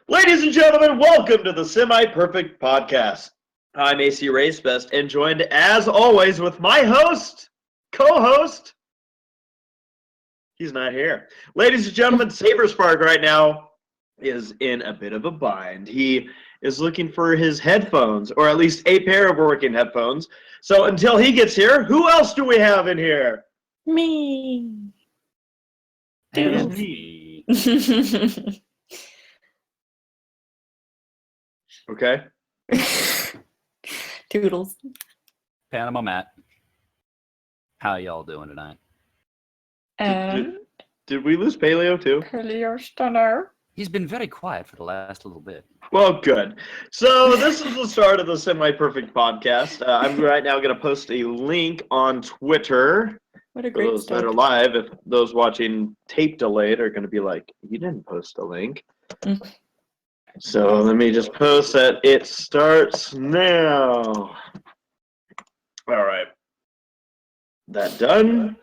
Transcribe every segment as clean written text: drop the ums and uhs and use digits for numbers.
Ladies and gentlemen, welcome to the Semi-Perfect Podcast. I'm AC Racebest and joined as always with my host, co-host. He's not here. Ladies and gentlemen, SaberSpark right now is in a bit of a bind. He is looking for his headphones, or at least a pair of working headphones. So until he gets here, who else do we have in here? Me. And Doodles. me. Okay. Doodles. Panama Matt. How y'all doing tonight? And Did we lose Paleo too? Paleo Stunner. He's been very quiet for the last little bit. Well, good. So this is the start of the Semi-Perfect Podcast. I'm right now going to post a link on Twitter What a for great those that are start. live. If those watching tape delayed are going to be like, you didn't post a link. Mm. So let me just post that it starts now. All right. That done?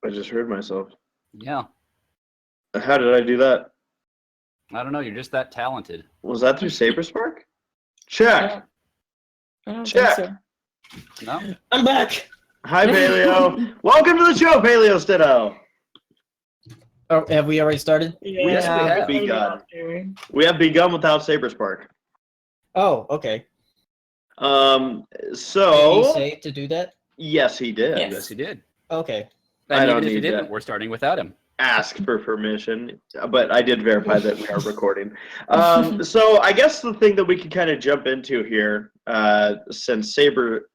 I just heard myself. Yeah. How did I do that? I don't know. You're just that talented. Was that through SaberSpark? Check. I don't Check. think so. No? I'm back. Hi, Paleo. Welcome to the show, Paleo Steno. Oh, have we already started? Yes, we have begun. We have begun without SaberSpark. Oh, okay. So Did he say to do that? yes, he did. Yes. Yes, he did. Okay. I And don't even if he need didn't, that. we're starting without him. Ask for permission, but I did verify that we are recording. So I guess the thing that we can kind of jump into here, since Saber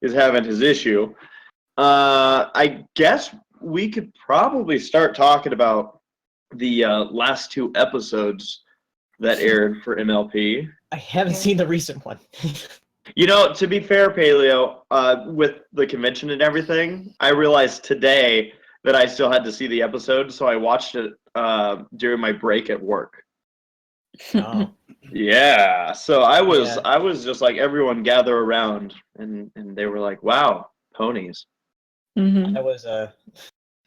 is having his issue, I guess we could probably start talking about the last two episodes that aired for MLP. I haven't seen the recent one. You know, to be fair, Paleo, with the convention and everything, I realized today that I still had to see the episode, so I watched it during my break at work. Oh. Yeah, so I Yeah. was just like, everyone gather around, and they were like, wow, ponies. Mm-hmm.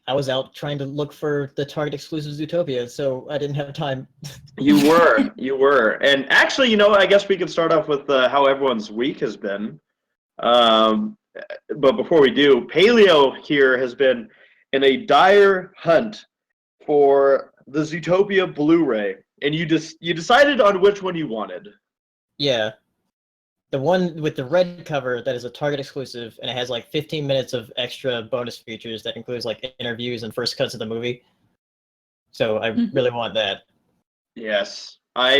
I was out trying to look for the Target exclusive Zootopia, so I didn't have time. You were. And actually, you know, I guess we could start off with how everyone's week has been. But before we do, Paleo here has been in a dire hunt for the Zootopia Blu-ray, and you decided on which one you wanted. Yeah. The one with the red cover that is a Target exclusive, and it has like 15 minutes of extra bonus features that includes like interviews and first cuts of the movie. So I really want that. Yes, I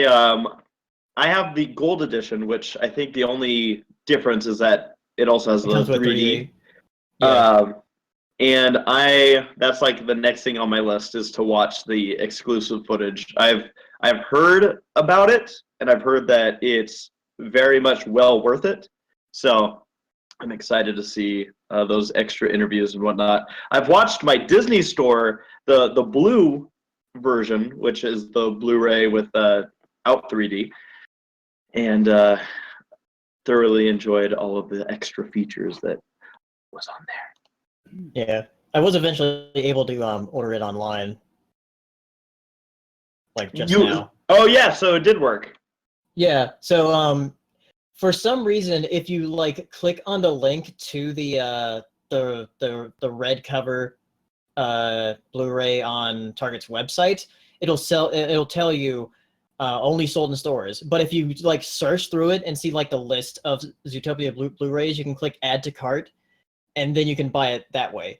have the gold edition, which I think the only difference is that it also has It the comes with 3D. 3D. Yeah. And that's like the next thing on my list is to watch the exclusive footage. I've heard about it, and I've heard that it's very much well worth it. So I'm excited to see those extra interviews and whatnot. I've watched my Disney Store, the blue version, which is the Blu-ray with out 3D, and thoroughly enjoyed all of the extra features that was on there. Yeah. I was eventually able to order it online. Like just now. Oh yeah, so it did work. Yeah. So for some reason, if you like click on the link to the red cover Blu-ray on Target's website, it'll tell you only sold in stores. But if you like search through it and see like the list of Zootopia Blu-rays, you can click add to cart, and then you can buy it that way.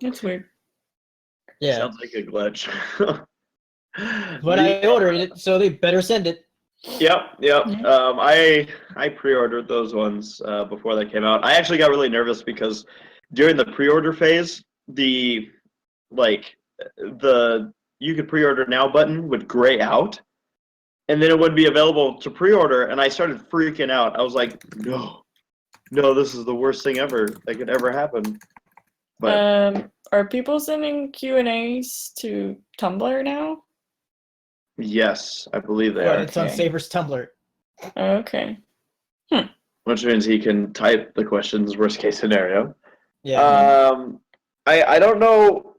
That's weird. Yeah. Sounds like a glitch. But I ordered it, so they better send it. Yep. Yeah. I pre-ordered those ones before they came out. I actually got really nervous because during the pre-order phase, the you could pre-order now button would gray out, and then it wouldn't be available to pre-order, and I started freaking out. I was like, no, this is the worst thing ever that could ever happen. But Are people sending Q&As to Tumblr now? yes, I believe they Yeah, are. it's on Okay. Saber's Tumblr. Okay. Which means he can type the questions, worst case scenario. Yeah. I don't know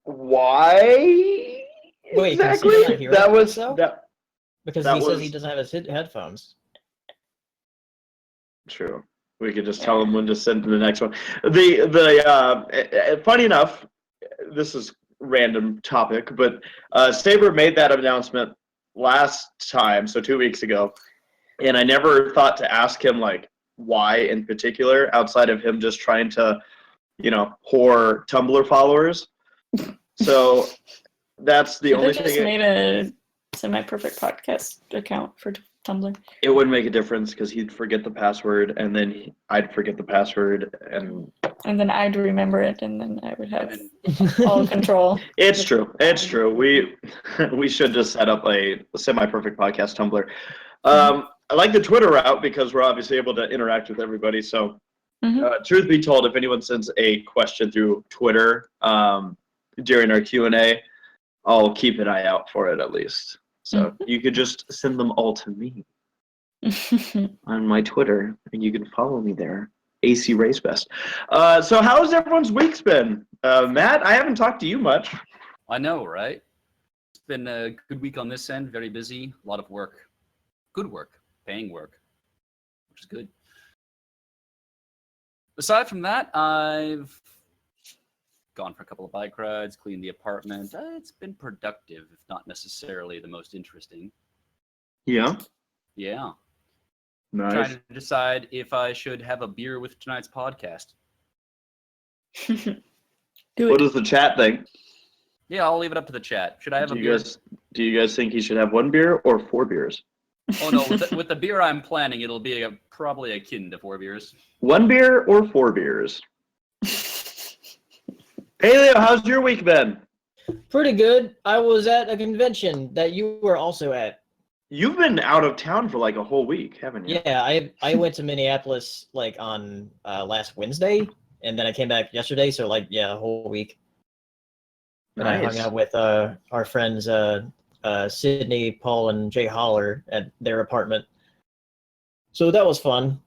why Wait, can exactly. Saber not hear That us, was though? that. Because that he says he was- doesn't have his headphones. True. We could just tell him when to send to the next one. Funny enough, this is random topic, but Saber made that announcement last time, so 2 weeks ago, and I never thought to ask him like why in particular, outside of him just trying to, whore Tumblr followers. So that's the Could only have just thing. made a semi-perfect podcast account for Tumblr. It wouldn't make a difference because he'd forget the password, and then I'd forget the password, and And then I'd remember it, and then I would have all control. it's true. It's true. We should just set up a semi-perfect podcast Tumblr. I like the Twitter route because we're obviously able to interact with everybody. So, Mhm. truth be told, if anyone sends a question through Twitter during our Q&A, I'll keep an eye out for it at least. So you could just send them all to me on my Twitter, and you can follow me there. AC Race Best. So how's everyone's week's been? Matt, I haven't talked to you much. I know, right? It's been a good week on this end. Very busy. A lot of work. Good work. Paying work, which is good. Aside from that, I've gone for a couple of bike rides, cleaned the apartment. It's been productive, if not necessarily the most interesting. Yeah. Yeah. Nice. Trying to decide if I should have a beer with tonight's podcast. Do What it. does the chat think? Yeah, I'll leave it up to the chat. Should I have a Do beer? you guys think he should have 1 beer or 4 beers? Oh no, with the beer I'm planning, it'll be probably akin to 4 beers. 1 beer or 4 beers? Hey Leo, how's your week been? Pretty good. I was at a convention that you were also at. You've been out of town for like a whole week, haven't you? Yeah, I went to Minneapolis like on last Wednesday, and then I came back yesterday. So like a whole week. And I hung Nice. out with our friends Sydney, Paul, and Jay Holler at their apartment. So that was fun.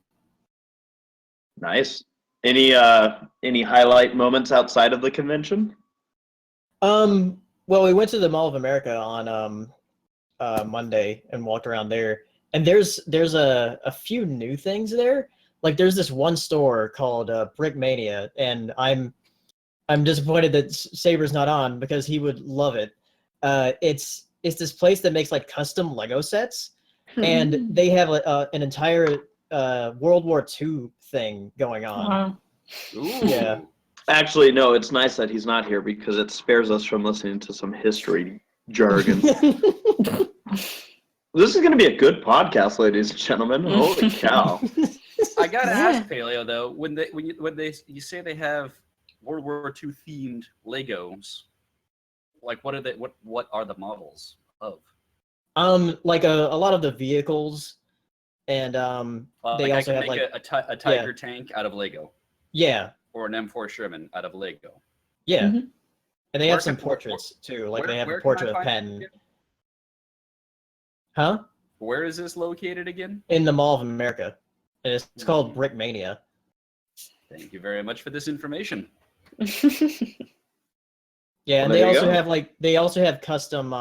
Nice. Any highlight moments outside of the convention? Well, we went to the Mall of America on Monday and walked around there, and there's a few new things there. Like there's this one store called Brick Mania, and I'm disappointed that Saber's not on because he would love it. It's this place that makes like custom Lego sets, and they have an entire World War II thing going on. Wow. Ooh. Yeah. Actually, no, it's nice that he's not here because it spares us from listening to some history jargon. This is going to be a good podcast, ladies and gentlemen. Holy cow. I gotta Yeah. ask Paleo though, when you say they have World War II themed Legos, like what are the models of? Like a lot of the vehicles, and they I also can have make like a Tiger tank out of Lego, yeah. or an M4 Sherman out of Lego. Yeah. Mhm. And they Where have some can- portraits too. Like they have where a can I portrait of find Patton. it? Huh? Where is this located again? In the Mall of America. And it's called Mhm. Brick Mania. Thank you very much for this information. Yeah, and Well, they there you also go. have custom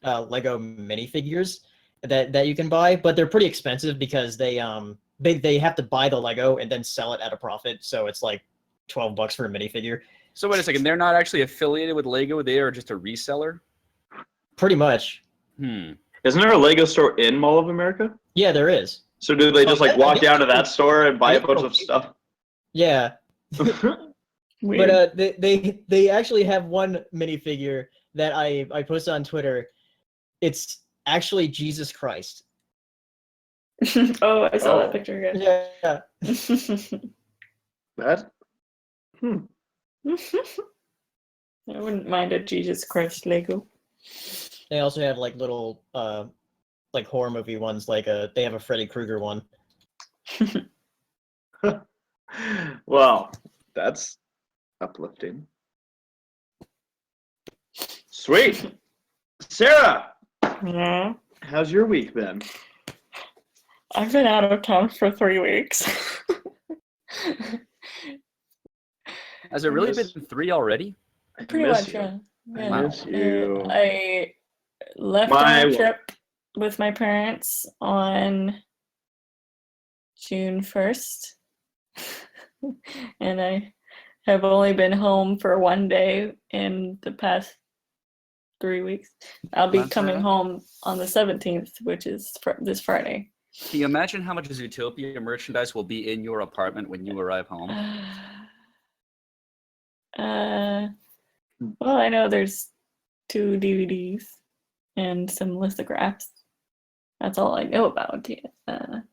Lego minifigures that you can buy, but they're pretty expensive because they have to buy the Lego and then sell it at a profit, so it's like $12 for a minifigure. So wait a second, they're not actually affiliated with Lego, they are just a reseller? Pretty much. Isn't there a Lego store in Mall of America? Yeah, there is. So do they just like walk down to that store and buy a I bunch think- of stuff? Yeah. Weird. But they actually have one minifigure that I posted on Twitter. It's actually Jesus Christ. Oh, I saw Oh. that picture again. Yeah. That? I wouldn't mind a Jesus Christ Lego. They also have like little like horror movie ones. Like they have a Freddy Krueger one. Well, that's uplifting. Sweet. Sarah, Yeah. how's your week been? I've been out of town for 3 weeks. Has it really miss- been 3 already? I Pretty miss much, you. yeah. I Wow. miss you. I left My- on a trip with my parents on June 1st. And I have only been home for one day in the past 3 weeks. I'll be That's coming alright. home on the 17th, which is this Friday. Can you imagine how much Zootopia merchandise will be in your apartment when you arrive home? Well, I know there's 2 DVDs and some lithographs. That's all I know about it.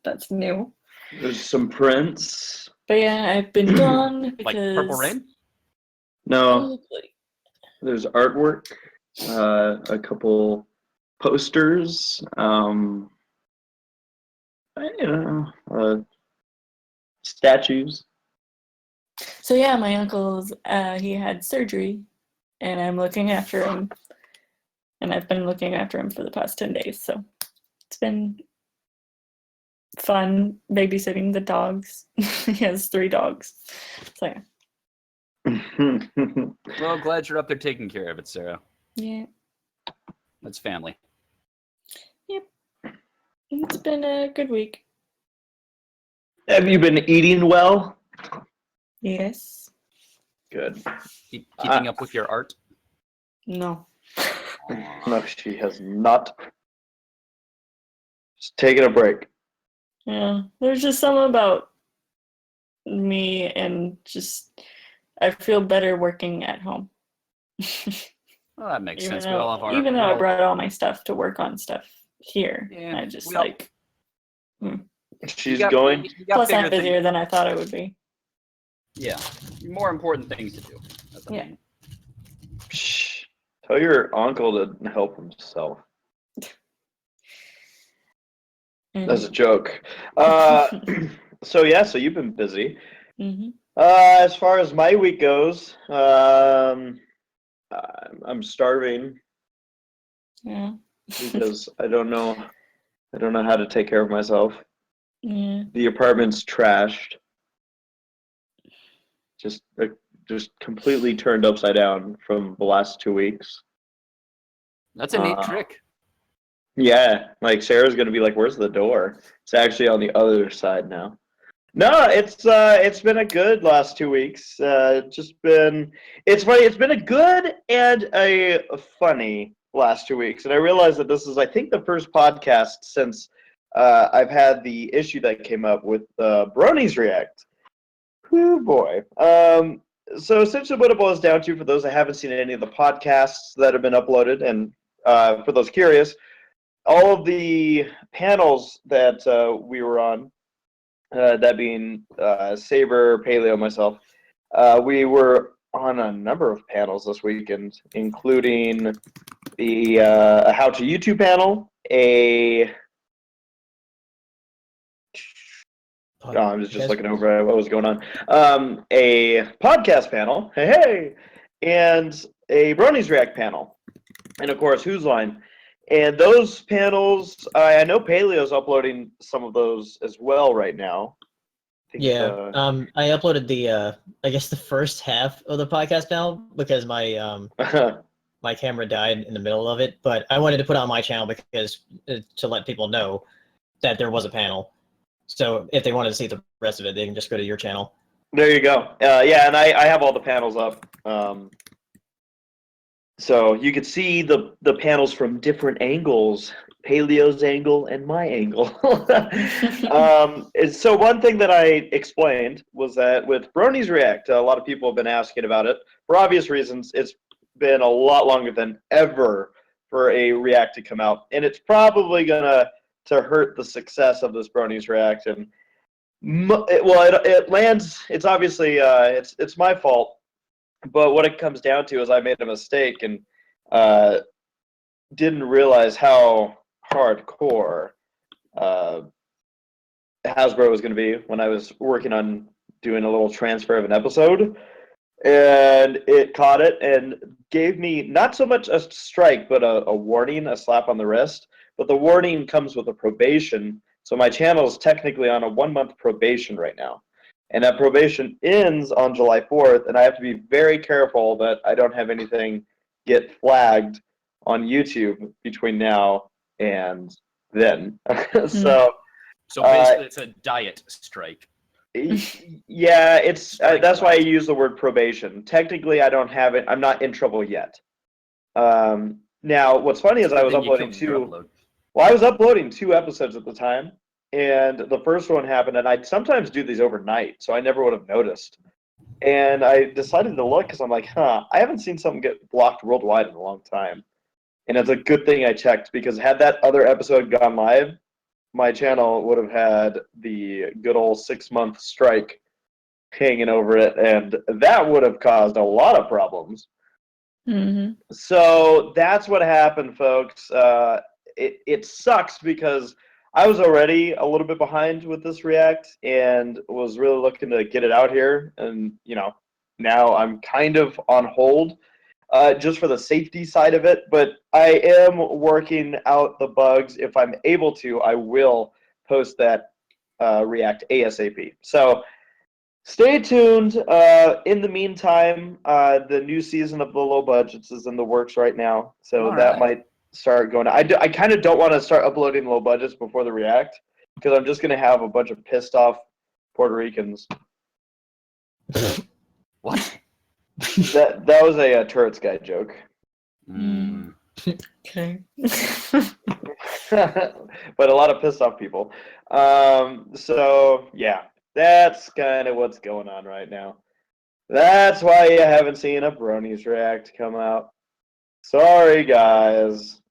That's new. There's some prints. But yeah, I've been gone Like because Purple Rain? No, there's artwork, a couple posters, statues. So yeah, my uncle's he had surgery, and I'm looking after him, and I've been looking after him for the past 10 days. So it's been fun babysitting the dogs. He has 3 dogs. So yeah. Well, glad you're up there taking care of it, Sarah. Yeah. That's family. It's been a good week. Have you been eating well? Yes. Good. Keeping up with your art? No. No, she has not. Just taking a break. Yeah. There's just something about me and just I feel better working at home. Well, that makes Even sense. We all have our though I brought all my stuff to work on stuff here, Yeah, I just we all- like. She's going. Plus, I'm busier than I thought I would be. Yeah, more important things to do. That's what I Yeah. mean. Shh. Tell your uncle to help himself. That's a joke. So yeah, so you've been busy. Mm-hmm. As far as my week goes, I'm starving Yeah. because I don't know how to take care of myself. Yeah. The apartment's trashed. Just completely turned upside down from the last 2 weeks. That's a neat trick. Yeah, like Sarah's gonna be like, "Where's the door?" It's actually on the other side now. No, it's been a good last 2 weeks. It's funny. It's been a good and a funny last 2 weeks, and I realized that this is, I think, the first podcast since I've had the issue that came up with Bronies React. Oh boy. So essentially, what it boils down to, for those that haven't seen any of the podcasts that have been uploaded, and for those curious, all of the panels that we were on. That being Saber, Paleo, myself. We were on a number of panels this weekend, including the How to YouTube panel, I was just looking over what was going on. A podcast panel, hey, and a Bronies React panel, and of course, Who's Line. And those panels, I know Paleo's uploading some of those as well right now. I uploaded the I guess the first half of the podcast panel because my my camera died in the middle of it, but I wanted to put it on my channel because to let people know that there was a panel. So if they wanted to see the rest of it, they can just go to your channel. There you go. Yeah, and I have all the panels up. So you could see the panels from different angles, Paleo's angle and my angle. So one thing that I explained was that with Bronies React, a lot of people have been asking about it. For obvious reasons, it's been a lot longer than ever for a React to come out. And it's probably going to hurt the success of this Bronies React. And it lands, it's obviously, it's my fault. But what it comes down to is I made a mistake and didn't realize how hardcore Hasbro was going to be when I was working on doing a little transfer of an episode. And it caught it and gave me not so much a strike, but a warning, a slap on the wrist. But the warning comes with a probation. So my channel is technically on a 1-month probation right now. And that probation ends on July 4th, and I have to be very careful that I don't have anything get flagged on YouTube between now and then. So So basically, it's a diet strike. yeah, it's Strike that's why I diet. use the word probation. Technically, I don't have it. I'm not in trouble yet. Now, what's funny is I was Then you uploading killed your two. upload. Well, I was uploading 2 episodes at the time, and the first one happened, and I sometimes do these overnight, so I never would have noticed. And I decided to look because I'm like, I haven't seen something get blocked worldwide in a long time. And it's a good thing I checked because had that other episode gone live, my channel would have had the good old 6-month strike hanging over it, and that would have caused a lot of problems. Mhm. So that's what happened, folks. It sucks because I was already a little bit behind with this React and was really looking to get it out here. And, now I'm kind of on hold just for the safety side of it. But I am working out the bugs. If I'm able to, I will post that React ASAP. So stay tuned. In the meantime, the new season of the Low Budgets is in the works right now, so All that right. might start going. I kind of don't want to start uploading Low Budgets before the React because I'm just going to have a bunch of pissed off Puerto Ricans. What? That was a Turrets Guy joke. Mm. Okay. But a lot of pissed off people. So yeah, that's kind of what's going on right now. That's why you haven't seen a Bronies React come out. Sorry, guys.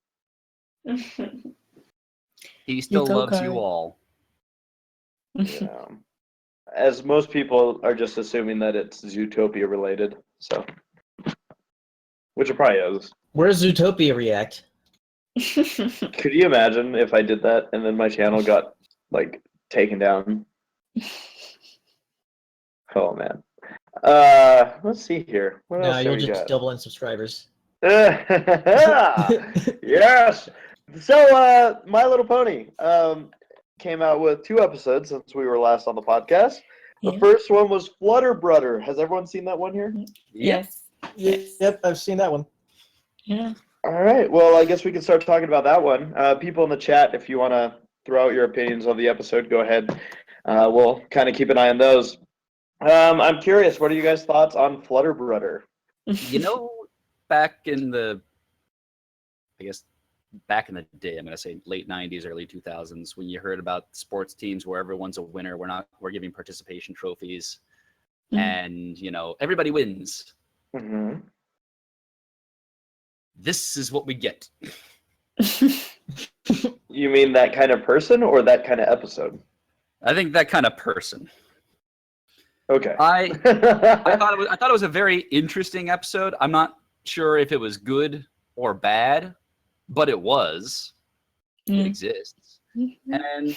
He still go, loves Kai. you all. Yeah. As most people are just assuming that it's Zootopia related, so which it probably is. Where's Zootopia React? Could you imagine if I did that and then my channel got like taken down? Oh man. Let's see here. What No, else do you'll we just got? double in subscribers. Yes. So, My Little Pony came out with 2 episodes since we were last on the podcast. The Yeah. first one was Flutter Brudder. Has everyone seen that one here? Yes. Yep, I've seen that one. Yeah. All right. Well, I guess we can start talking about that one. People in the chat, if you want to throw out your opinions on the episode, go ahead. We'll kind of keep an eye on those. I'm curious, what are you guys' thoughts on Flutter Brudder? You know, back in the day, I'm going to say late 90s, early 2000s, when you heard about sports teams where everyone's a winner, we're giving participation trophies, Mhm. and everybody wins. Mm-hmm. This is what we get. You mean that kind of person or that kind of episode? I think that kind of person. Okay. I thought it was a very interesting episode. I'm not sure if it was good or bad, but it was. It Mm. exists. Mhm. And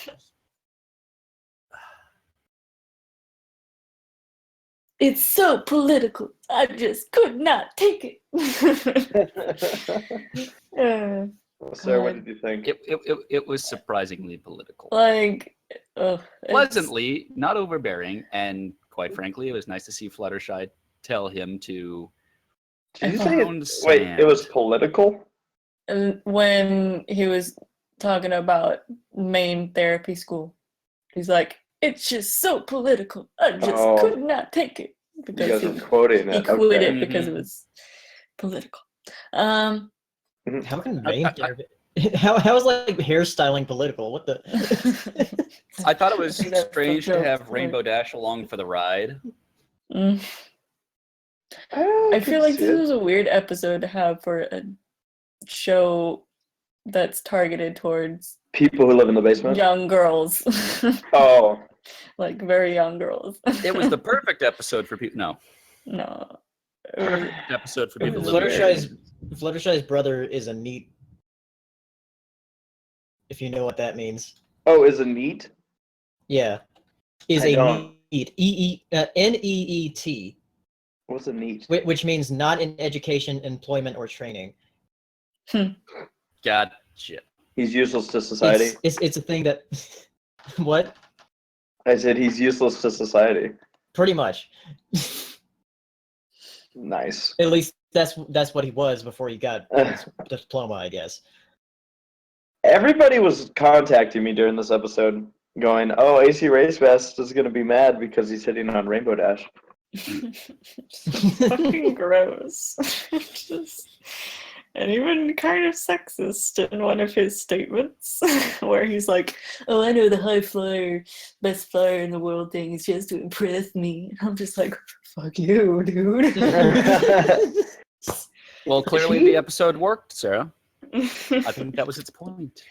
It's so political. I just could not take it. Sir, what did you think? it was surprisingly political. Like, ugh, it's- Pleasantly, not overbearing, and quite frankly, it was nice to see Fluttershy tell him to Did you I say found wait, it was sand. political? And when he was talking about main therapy school, he's like, "It's just so political. I just Oh. could not take it," You because guys are quoting he it. quit Okay. it because it Mhm. was political. How can I- main I- therapy? How is like hairstyling political? What the? I thought it was That's the strange to joke, have like- Rainbow Dash along for the ride. Mm. I feel like this was a weird episode to have for a show that's targeted towards people who live in the basement. young girls, Oh, like very young girls. It was the perfect episode for people. No, No. perfect episode for people. was living very- Fluttershy's brother is a neat. If you know what that means. oh, is it neat? Yeah, is I a don't. neat NEET, What's a neat? which means not in education, employment, or training. Gotcha. He's useless to society. It's a thing that. What? I said he's useless to society. Pretty much. Nice. At least that's what he was before he got his diploma, I guess. Everybody was contacting me during this episode, going, "Oh, AC Racefest is going to be mad because he's hitting on Rainbow Dash." Fucking gross. Just, and even kind of sexist in one of his statements, where he's like, "Oh, I know the high flyer, best flyer in the world thing is just to impress me." I'm just like, "Fuck you, dude." Well, clearly the episode worked, Sarah. I think that was its point.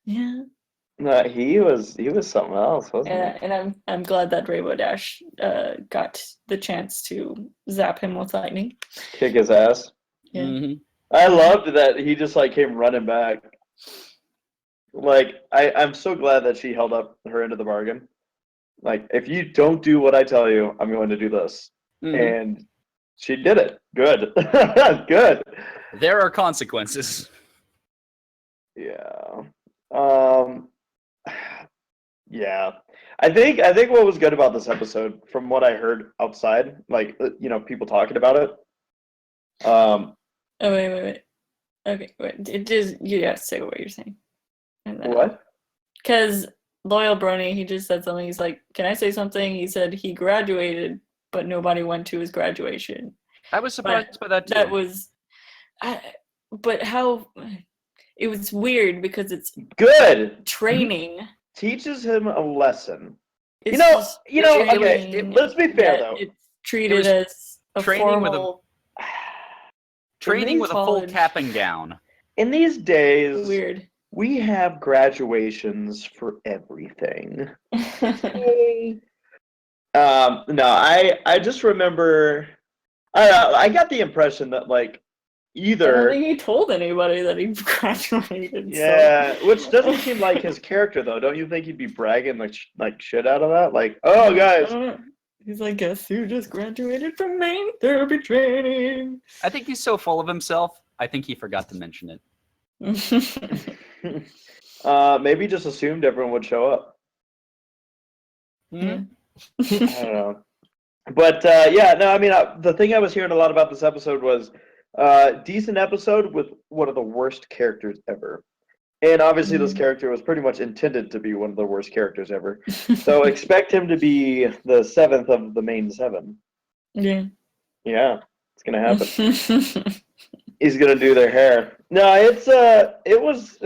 Yeah. No, he was something else, wasn't he? And I'm glad that Rainbow Dash got the chance to zap him with lightning. Kick his ass. Yeah. Mhm. I loved that he just like came running back. Like I'm so glad that she held up her end of the bargain. Like, if you don't do what I tell you, I'm going to do this. Mhm. And she did it. Good. Good. There are consequences. Yeah. Yeah. I think what was good about this episode, from what I heard outside, like people talking about it. Oh wait. Okay, wait. It just you gotta say what you're saying. What? Because Loyal Brony, he just said something. He's like, "Can I say something?" He said he graduated, but nobody went to his graduation. I was surprised by that too. That was, but how? It was weird because it's Good. training. Teaches him a lesson. It's Okay, training let's be fair that though. It's treated was as a training with a- formal. Training with a full college. cap and gown. In these days, Weird. we have graduations for everything. No, I just remember. I got the impression that like I don't either. think he told anybody that he graduated. Yeah, which doesn't seem like his character though. Don't you think he'd be bragging like shit out of that? Like, oh guys, He's like, "Guess who just graduated from main therapy training?" I think he's so full of himself, I think he forgot to mention it. maybe just assumed everyone would show up. Mhm. I don't know. But yeah, no, I mean, the thing I was hearing a lot about this episode was decent episode with one of the worst characters ever. And obviously, this character was pretty much intended to be one of the worst characters ever. So expect him to be the seventh of the main seven. Yeah. Yeah, it's gonna happen. He's gonna do their hair. No, it was.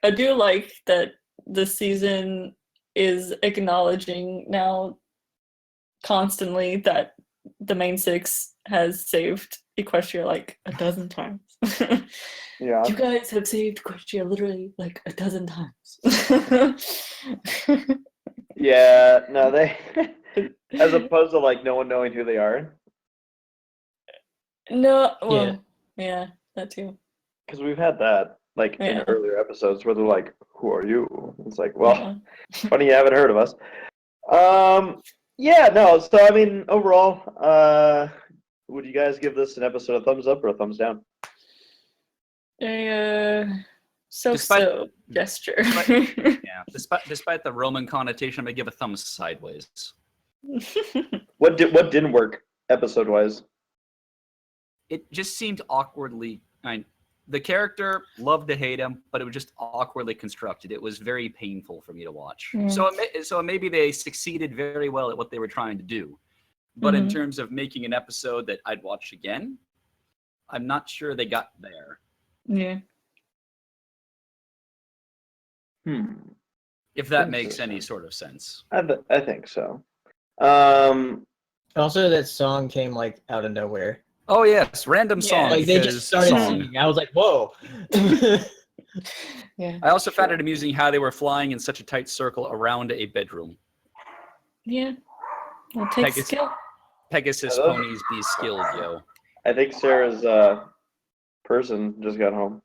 I do like that the season is acknowledging now constantly that the main six has saved Equestria like a dozen times. Yeah. You guys have saved Equestria literally like a dozen times. Yeah. No, they. As opposed to like no one knowing who they are. No, well, yeah, that too. Because we've had that like in Yeah. earlier episodes where they're like, "Who are you?" It's like, well, Yeah. funny you haven't heard of us. Yeah, no. So I mean, overall, would you guys give this an episode a thumbs up or a thumbs down? So gesture. Yeah. Despite the Roman connotation, I'm gonna give a thumbs sideways. What didn't work episode wise? It just seemed awkwardly. The character, loved to hate him, but it was just awkwardly constructed. It was very painful for me to watch. Yeah. So maybe they succeeded very well at what they were trying to do, but in Mhm. terms of making an episode that I'd watch again, I'm not sure they got there. Yeah. If that makes any sort of sense. I think so. Also, that song came like out of nowhere. Oh yes, random Yeah. song. Like they because just started song. singing. I was like, "Whoa!" Yeah. I also found it amusing how they were flying in such a tight circle around a bedroom. Yeah. Well, it takes Pegasus- skill. Pegasus Hello? ponies be skilled, yo. I think Sarah's person just got home.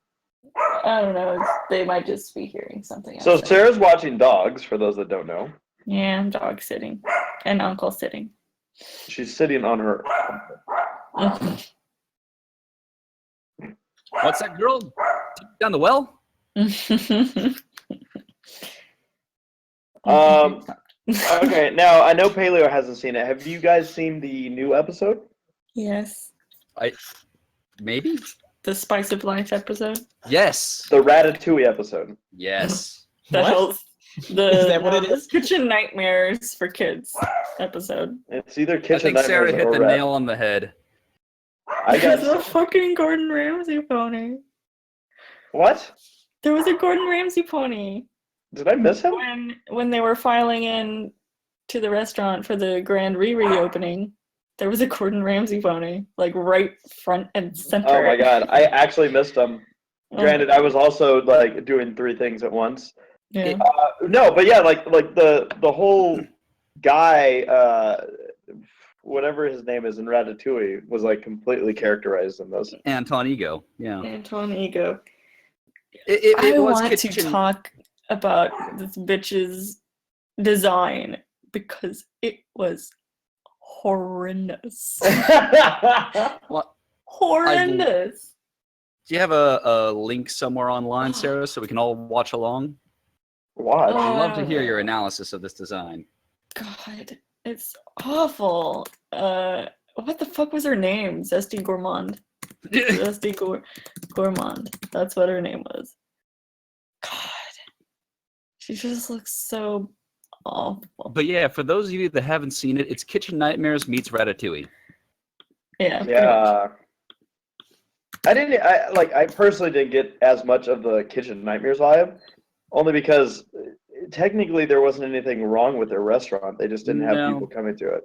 I don't know. They might just be hearing something. So outside. Sarah's watching dogs. For those that don't know, Yeah, I'm dog sitting and uncle sitting. she's sitting on her. What's that girl down the well? Okay, now I know Paleo hasn't seen it. Have you guys seen the new episode? Yes. Maybe. The Spice of Life episode. Yes. The Ratatouille episode. Yes. The What? health. The Is that what it is? Kitchen Nightmares for Kids episode. It's either I Kitchen think Sarah Nightmares hit or the Rat. nail on the head. I There was a guess. fucking Gordon Ramsay pony. What? There was a Gordon Ramsay pony Did I miss him? when they were filing in to the restaurant for the grand reopening. There was a Gordon Ramsay pony, like right front and center. Oh my god, I actually missed him. Oh, Granted, I was also like doing 3 things at once. yeah. No, but yeah, like the whole guy, whatever his name is in Ratatouille, was like completely characterized in this. Anton Ego. Yeah. Anton Ego. It I was want to kitchen. talk about this bitch's design because it was horrendous. What? Horrendous. Do you have a link somewhere online, Sarah, so we can all watch along? Watch. I'd love to hear your analysis of this design. God, it's awful. What the fuck was her name? Zesty Gourmand. Zesty Gourmand. That's what her name was. God. She just looks so awful. But yeah, for those of you that haven't seen it, it's Kitchen Nightmares meets Ratatouille. Yeah. pretty much. Yeah. I personally didn't get as much of the Kitchen Nightmares vibe, only because technically there wasn't anything wrong with their restaurant. They just didn't have No. people coming to it.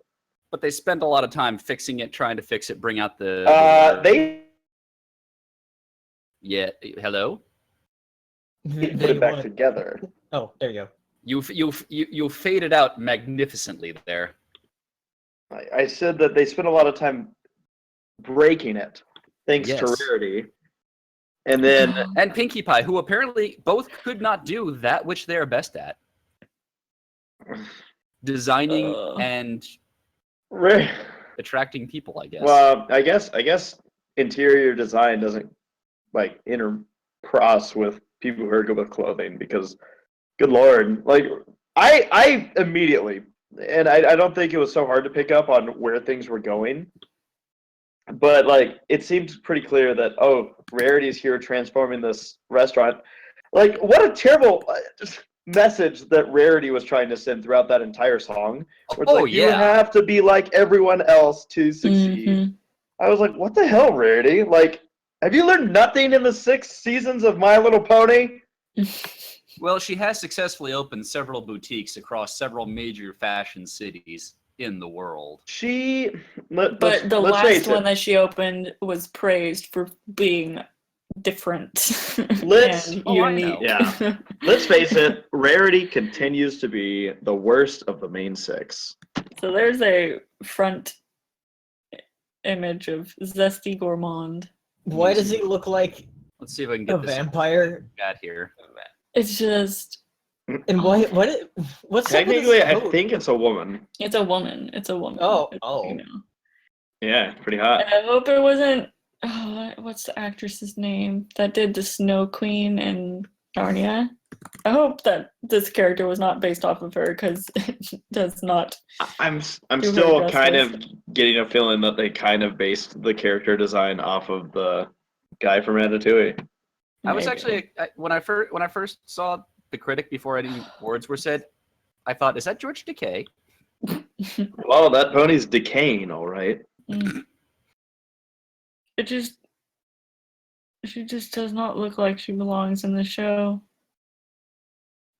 But they spent a lot of time fixing it, trying to fix it, bring out the. They Yeah. Hello. put it back together. Oh, there you go. You faded out magnificently there. I said that they spent a lot of time breaking it, thanks to Yes. Rarity. And then And Pinkie Pie, who apparently both could not do that which they are best at. Designing and attracting people, I guess. well, I guess interior design doesn't like intercross with people who are good with clothing because, good lord, like I immediately, and I don't think it was so hard to pick up on where things were going, but like it seemed pretty clear that Rarity's here transforming this restaurant. Like what a terrible message that Rarity was trying to send throughout that entire song. Where it's like, you have to be like everyone else to succeed. Mhm. I was like, what the hell, Rarity? Like, have you learned nothing in the 6 seasons of My Little Pony? Well, she has successfully opened several boutiques across several major fashion cities in the world. But the last one that she opened was praised for being different Let's- and Oh, I unique. know. Yeah. Let's face it, Rarity continues to be the worst of the main 6. So there's a front image of Zesty Gourmand. Why does he look like Let's see if I can a get this vampire? chat here. It's just, And what's up with his Technically, I coat? think it's a woman. it's a woman. It's a woman. Oh, It's, oh. you know. Yeah, pretty hot. I hope it wasn't. What's the actress's name that did the Snow Queen and Narnia? I hope that this character was not based off of her because it does not. I'm Do still her kind justice. of getting a feeling that they kind of based the character design off of the guy from Ratatouille. I was maybe. actually when I first saw the critic before any words were said, I thought, is that George Takei? Well, that pony's decaying, all right. Mm. She just does not look like she belongs in the show.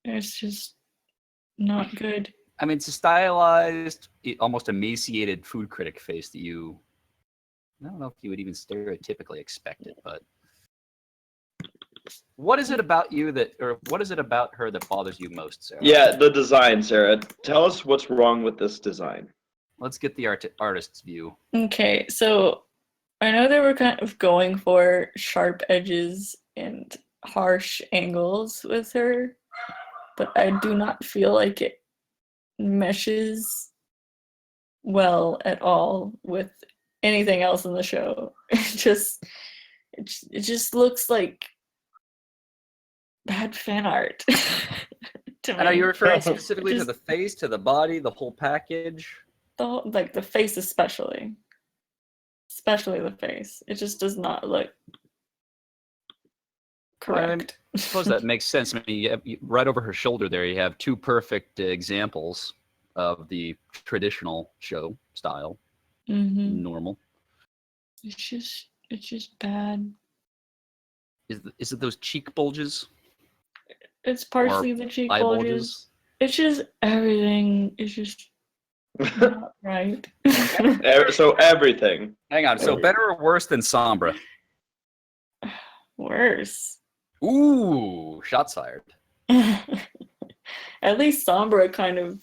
It's just not good. I mean, it's a stylized, almost emaciated food critic face that I don't know if you would even stereotypically expect it, but what is it about you what is it about her that bothers you most, Sarah? Yeah, the design, Sarah. Tell us what's wrong with this design. Let's get the artist's view. Okay, so I know they were kind of going for sharp edges and harsh angles with her, but I do not feel like it meshes well at all with anything else in the show. It just looks like bad fan art. To And are me. you referring specifically to Just- the face, to the body, the whole package? the face especially? especially the face. It just does not look Well, I mean, correct. I suppose that makes sense. I mean, right over her shoulder there, you have two perfect examples of the traditional show style, Mm-hmm. normal. It's just bad. Is it those cheek bulges? It's partially the cheek eye bulges. bulges? It's just everything is just not right. So everything. Hang on. So better or worse than Sombra? Worse. Ooh, shots fired. At least Sombra kind of,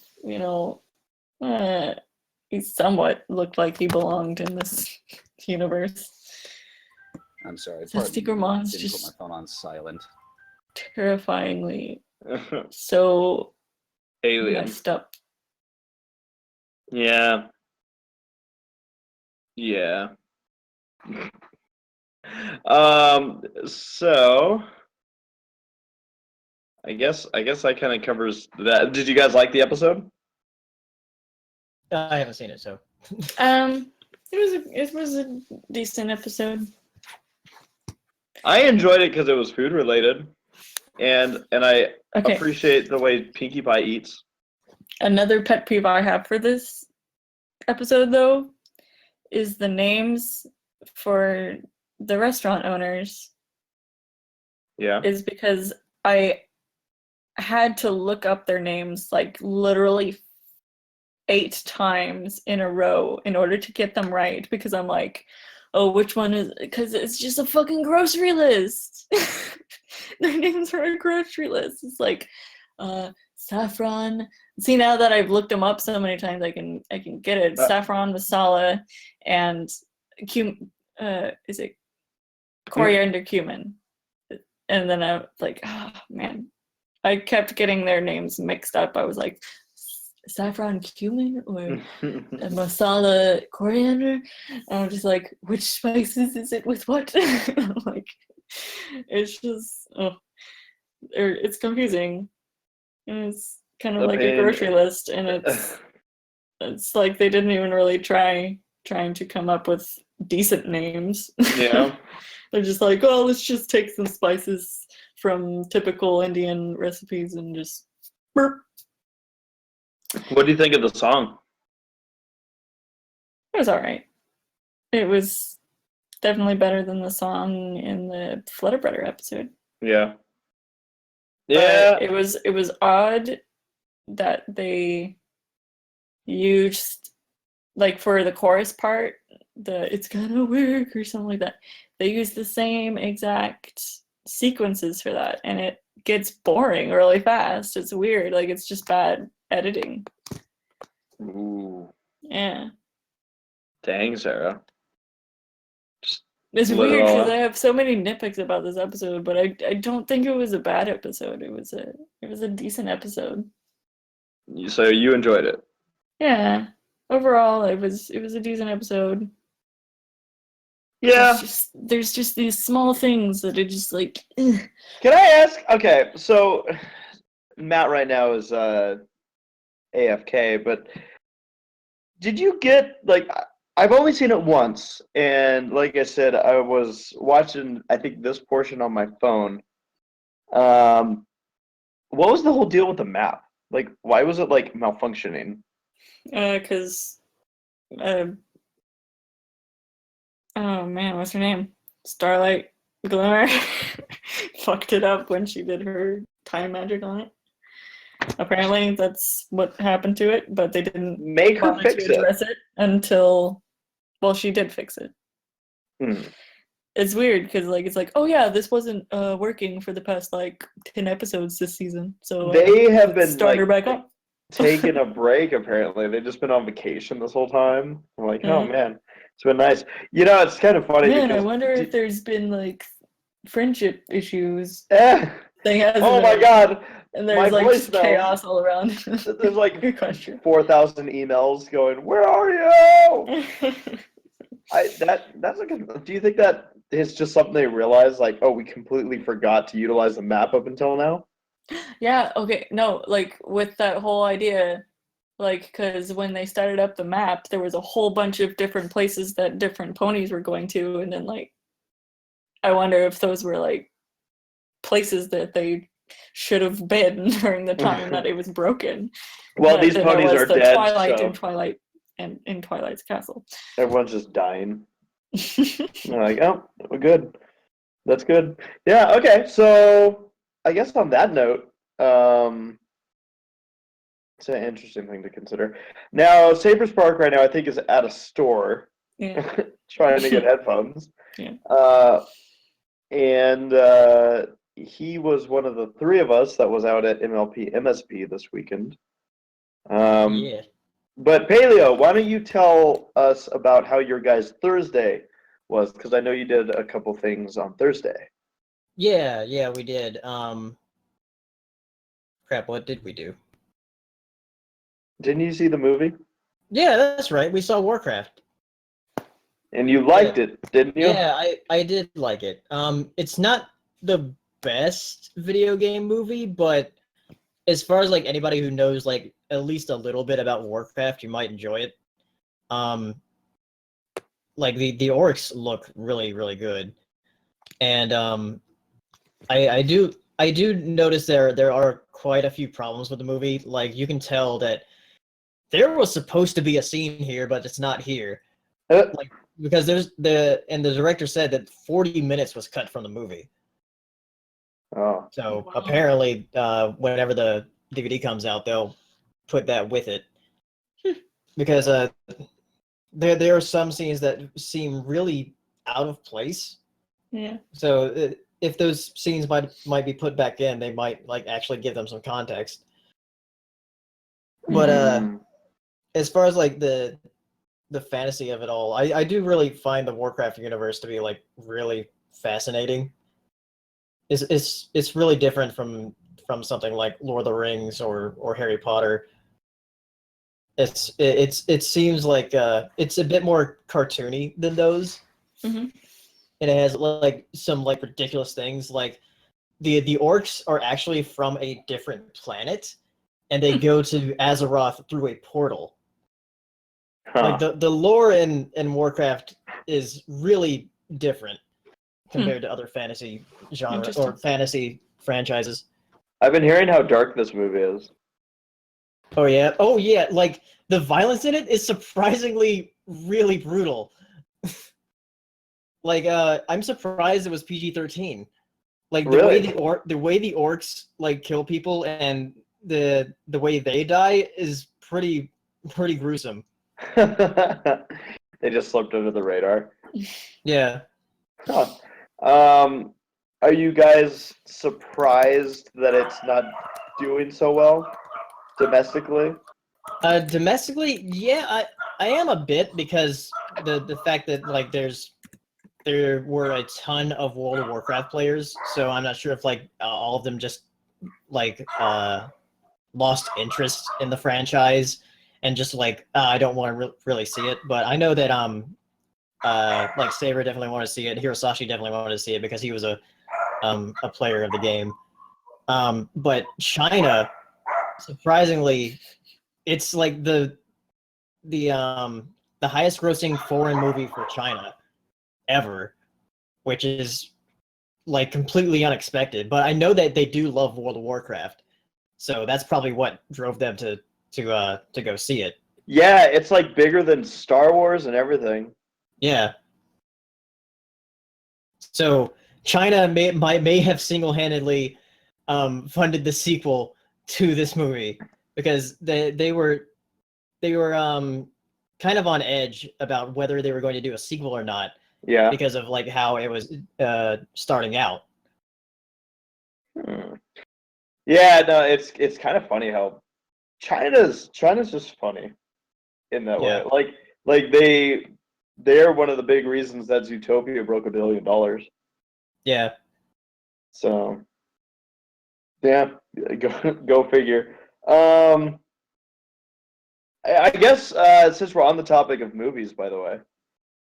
he somewhat looked like he belonged in this universe. I'm sorry. So pardon me, Sticker-Mon's didn't just- put my phone on silent. Terrifyingly so Alien. messed up. Yeah. Yeah. So I guess that kind of covers that. Did you guys like the episode? I haven't seen it, so. It was a decent episode. I enjoyed it because it was food related, and I Okay. appreciate the way Pinkie Pie eats. Another pet peeve I have for this episode, though, is the names for the restaurant owners. Yeah. Is because I had to look up their names like literally 8 times in a row in order to get them right, because I'm like, oh, which one is, because it's just a fucking grocery list. Their names are a grocery list. It's like Saffron. See, now that I've looked them up so many times, I can get it. Saffron, masala, and is it coriander cumin? And then I was like, oh man, I kept getting their names mixed up. I was like, saffron cumin or masala coriander, and I'm just like, which spices is it with what? Like, it's just it's confusing, and it's kind of like a grocery list, and it's like they didn't even really trying to come up with decent names. Yeah. They're just like, oh, let's just take some spices from typical Indian recipes and just burp. What do you think of the song? It was all right. It was definitely better than the song in the Flutterbrudder episode. Yeah. Yeah. But it was odd that they used, like, for the chorus part, the "it's gonna work" or something like that. They used the same exact sequences for that, and it gets boring really fast. It's weird. Like, it's just bad editing. Ooh. Yeah. Dang, Sarah. Just It's let it weird all because out. I have so many nitpicks about this episode, but I don't think it was a bad episode. It was a decent episode. So you enjoyed it. Yeah. Overall, it was a decent episode. Yeah. There's just these small things that are just like, ugh. Can I ask? Okay, so Matt right now is AFK, but did you get, like, I've only seen it once, and like I said, I was watching, I think, this portion on my phone. What was the whole deal with the map? Like, why was it, like, malfunctioning? 'Cause oh man, what's her name? Starlight Glimmer fucked it up when she did her time magic on it. Apparently, that's what happened to it, but they didn't Make her bother fix to it. address it until, well, she did fix it. Hmm. It's weird because, like, it's like, oh yeah, this wasn't working for the past like 10 episodes this season, so They have been, start her like, back up. taking a break, apparently. They've just been on vacation this whole time. I'm like, oh Mhm. man, it's been nice. You know, it's kind of funny Man, I because wonder if there's been like friendship issues. Eh, They has oh my god, and my there's like just voicemails. chaos all around. There's like Good question. 4,000 emails going, where are you? That's a good. Do you think that it's just something they realized, like, oh, we completely forgot to utilize the map up until now? Yeah, okay, no, like with that whole idea Like, because when they started up the map, there was a whole bunch of different places that different ponies were going to, and then like, I wonder if those were like places that they should have been during the time that it was broken. Well, But these then there ponies was are the dead, Twilight so and Twilight and in Twilight's castle. everyone's just dying. They're like, oh, we're good. That's good. Yeah, okay. So I guess on that note, it's an interesting thing to consider. Now, Saber's Park right now, I think, is at a store Yeah. trying to get headphones. Yeah. And he was one of the three of us that was out at MSP this weekend. Yeah. But Paleo, why don't you tell us about how your guys' Thursday was? Because I know you did a couple things on Thursday. Yeah, we did. Crap, what did we do? Didn't you see the movie? Yeah, that's right. We saw Warcraft. And you liked it, didn't you? Yeah, I did like it. It's not the best video game movie, but as far as like anybody who knows like at least a little bit about Warcraft, you might enjoy it. Like the orcs look really, really good. And I do notice there are quite a few problems with the movie. Like you can tell that there was supposed to be a scene here, but it's not here. Like because the director said that 40 minutes was cut from the movie. Oh. So Wow. apparently, whenever the DVD comes out, they'll put that with it. Because there are some scenes that seem really out of place. Yeah. So if those scenes might be put back in, they might like actually give them some context. But as far as like the fantasy of it all, I do really find the Warcraft universe to be like really fascinating. It's really different from something like Lord of the Rings or Harry Potter. It seems like it's a bit more cartoony than those. Mhm. And it has like some like ridiculous things like the orcs are actually from a different planet and they go to Azeroth through a portal. Like the lore in Warcraft is really different compared to other fantasy genres or Interesting. fantasy franchises. I've been hearing how dark this movie is. Oh yeah, like the violence in it is surprisingly really brutal. Like I'm surprised it was PG-13. Like the way the way the orcs like kill people and the way they die is pretty gruesome. They just slipped under the radar. Yeah. Huh. Are you guys surprised that it's not doing so well domestically? Domestically, yeah, I am a bit because the fact that like there were a ton of World of Warcraft players, so I'm not sure if like all of them just like lost interest in the franchise and just like I don't want to really see it. But I know that like Saber definitely wanted to see it. Hirosashi definitely wanted to see it because he was a player of the game. But China, surprisingly, it's like the highest grossing foreign movie for China ever, which is like completely unexpected. But I know that they do love World of Warcraft, so that's probably what drove them to go see it. Yeah, it's like bigger than Star Wars and everything. Yeah. So China may have single-handedly funded the sequel to this movie because they were kind of on edge about whether they were going to do a sequel or not. Yeah. Because of like how it was starting out. Yeah, no, it's kind of funny how China's just funny in that way. Like they're one of the big reasons that Zootopia broke $1 billion. Yeah. So yeah, go figure. I guess since we're on the topic of movies, by the way,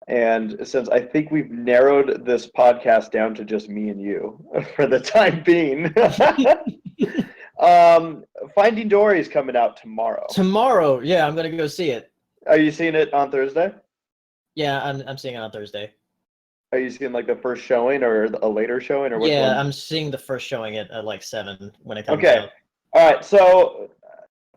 and since I think we've narrowed this podcast down to just me and you for the time being, Finding Dory is coming out tomorrow. Tomorrow, yeah, I'm gonna go see it. Are you seeing it on Thursday? Yeah, I'm seeing it on Thursday. Are you seeing like the first showing or a later showing or which Yeah, one? I'm seeing the first showing at like 7 when it comes Okay. out. All right. So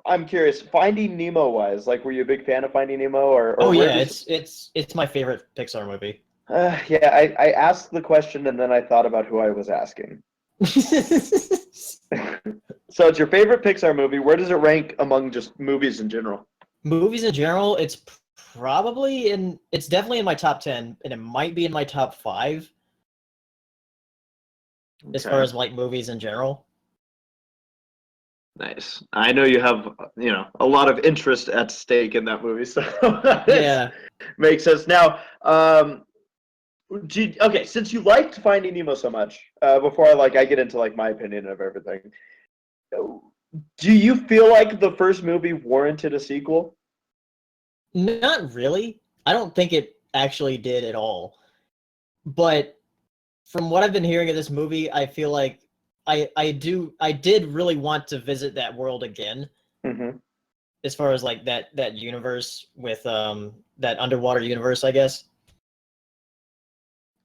I'm curious. Finding Nemo wise, like, were you a big fan of Finding Nemo or Oh where yeah, does- it's my favorite Pixar movie. Yeah, I asked the question and then I thought about who I was asking. So it's your favorite Pixar movie. Where does it rank among just movies in general? Movies in general, it's definitely in my top 10, and it might be in my top 5 as far Okay. as like movies in general. Nice. I know you have, a lot of interest at stake in that movie, so Yeah. makes sense. Now, okay, since you liked Finding Nemo so much, before I get into like my opinion of everything, do you feel like the first movie warranted a sequel? Not really. I don't think it actually did at all. But from what I've been hearing of this movie, I feel like I did really want to visit that world again, Mm-hmm. as far as like that universe with that underwater universe, I guess.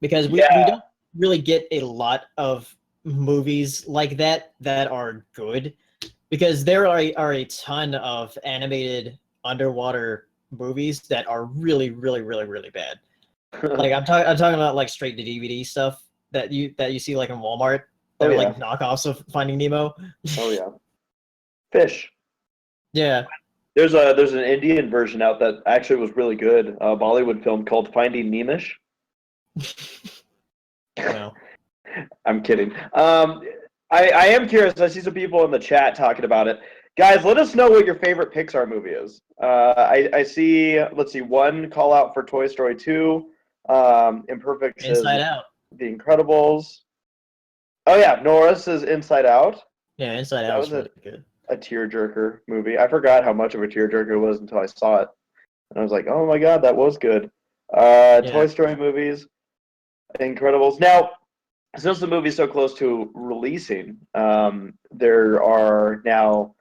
Because we Yeah. don't really get a lot of movies like that are good, because there are a ton of animated underwater movies that are really really really really bad. Like I'm talking about like straight to DVD stuff that you see like in Walmart. Oh, They're yeah. like knockoffs of Finding Nemo. Oh yeah. Fish. Yeah. There's an Indian version out that actually was really good. A Bollywood film called Finding Nemish. No. I'm kidding. I am curious. I see some people in the chat talking about it. Guys, let us know what your favorite Pixar movie is. I see. Let's see. One call out for Toy Story 2. Imperfect says Inside Out. The Incredibles. Oh yeah, Nora says Inside Out. Yeah, Inside That Out was is really good. a tearjerker movie. I forgot how much of a tearjerker it was until I saw it, and I was like, oh my god, that was good. Yeah. Toy Story movies, Incredibles. Now, since the movie's so close to releasing, there are now,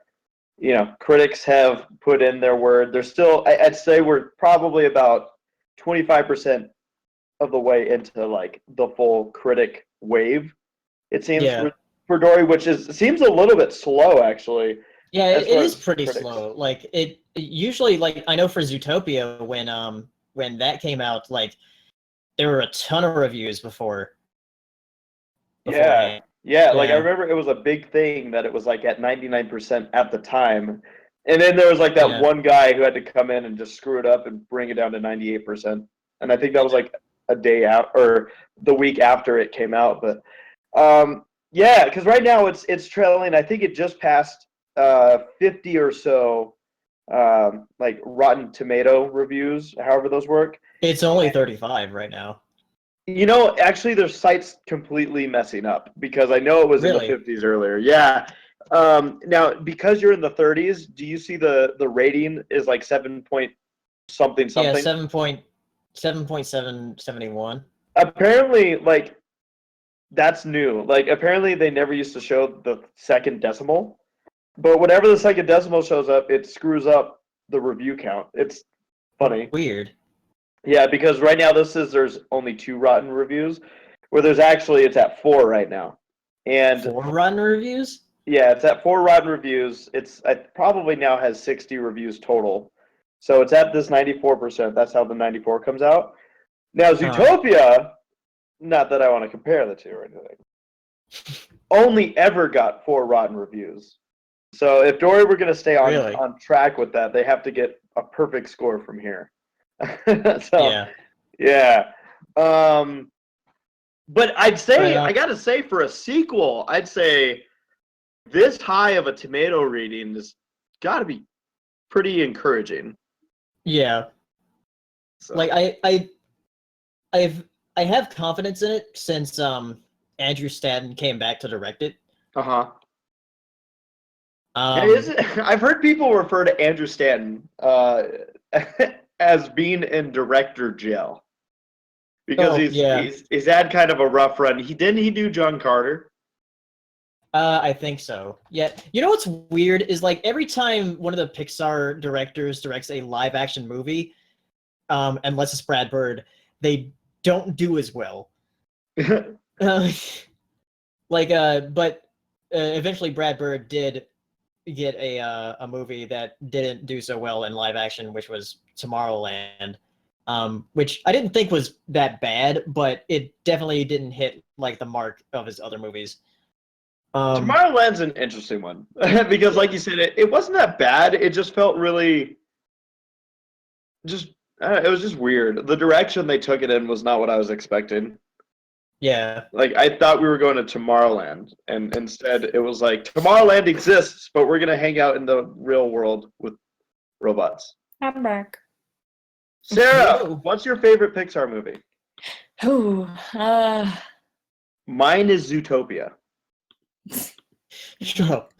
critics have put in their word. There's still, I'd say we're probably about 25% of the way into like the full critic wave. It seems Yeah. for Dory, which seems a little bit slow actually. Yeah, as it far is as pretty critics. slow. Like it usually, like I know for Zootopia when that came out, like there were a ton of reviews before. Yeah, yeah. Like I Yeah. remember it was a big thing that it was like at 99% at the time, and then there was like that Yeah. one guy who had to come in and just screw it up and bring it down to 98%. And I think that was like a day out or the week after it came out. But yeah, because right now it's trailing. I think it just passed 50 or so like Rotten Tomato reviews, however those work. It's only 35 right now. Actually, their site's completely messing up because I know it was Really? in the 50s earlier. Yeah. Now, because you're in the 30s, do you see the rating is like 7 point something Yeah, something? 7.771. Apparently, like that's new. Like apparently, they never used to show the second decimal, but whenever the second decimal shows up, it screws up the review count. It's funny. Weird. Yeah, because right now there's only 2 rotten reviews, where it's at 4 right now, and 4 rotten reviews? yeah, it's at 4 rotten reviews. It probably now has 60 reviews total, so it's at this 94%. That's how the 94 comes out. Now Zootopia, not that I want to compare the two or anything, only ever got 4 rotten reviews. So if Dory were going to stay on Really? on track with that, they have to get a perfect score from here. So Yeah. yeah. But I'd say, But, I gotta say, for a sequel, I'd say this high of a tomato reading has got to be pretty encouraging. Yeah. So. Like I have confidence in it since Andrew Stanton came back to direct it. Uh-huh. I've heard people refer to Andrew Stanton as being in director jail because he's had kind of a rough run. He do John Carter. I think so. Yeah. You know what's weird is like every time one of the Pixar directors directs a live action movie, unless it's Brad Bird, they don't do as well. Uh, but eventually Brad Bird did get a movie that didn't do so well in live action, which was Tomorrowland, which I didn't think was that bad, but it definitely didn't hit like the mark of his other movies. Tomorrowland's an interesting one because, like you said, it wasn't that bad. It just felt really, it was just weird. The direction they took it in was not what I was expecting. Yeah. Like I thought we were going to Tomorrowland, and instead it was like Tomorrowland exists, but we're gonna hang out in the real world with robots. I'm back. Sarah, Hello. what's your favorite Pixar movie? Ooh, Mine is Zootopia. Shut up.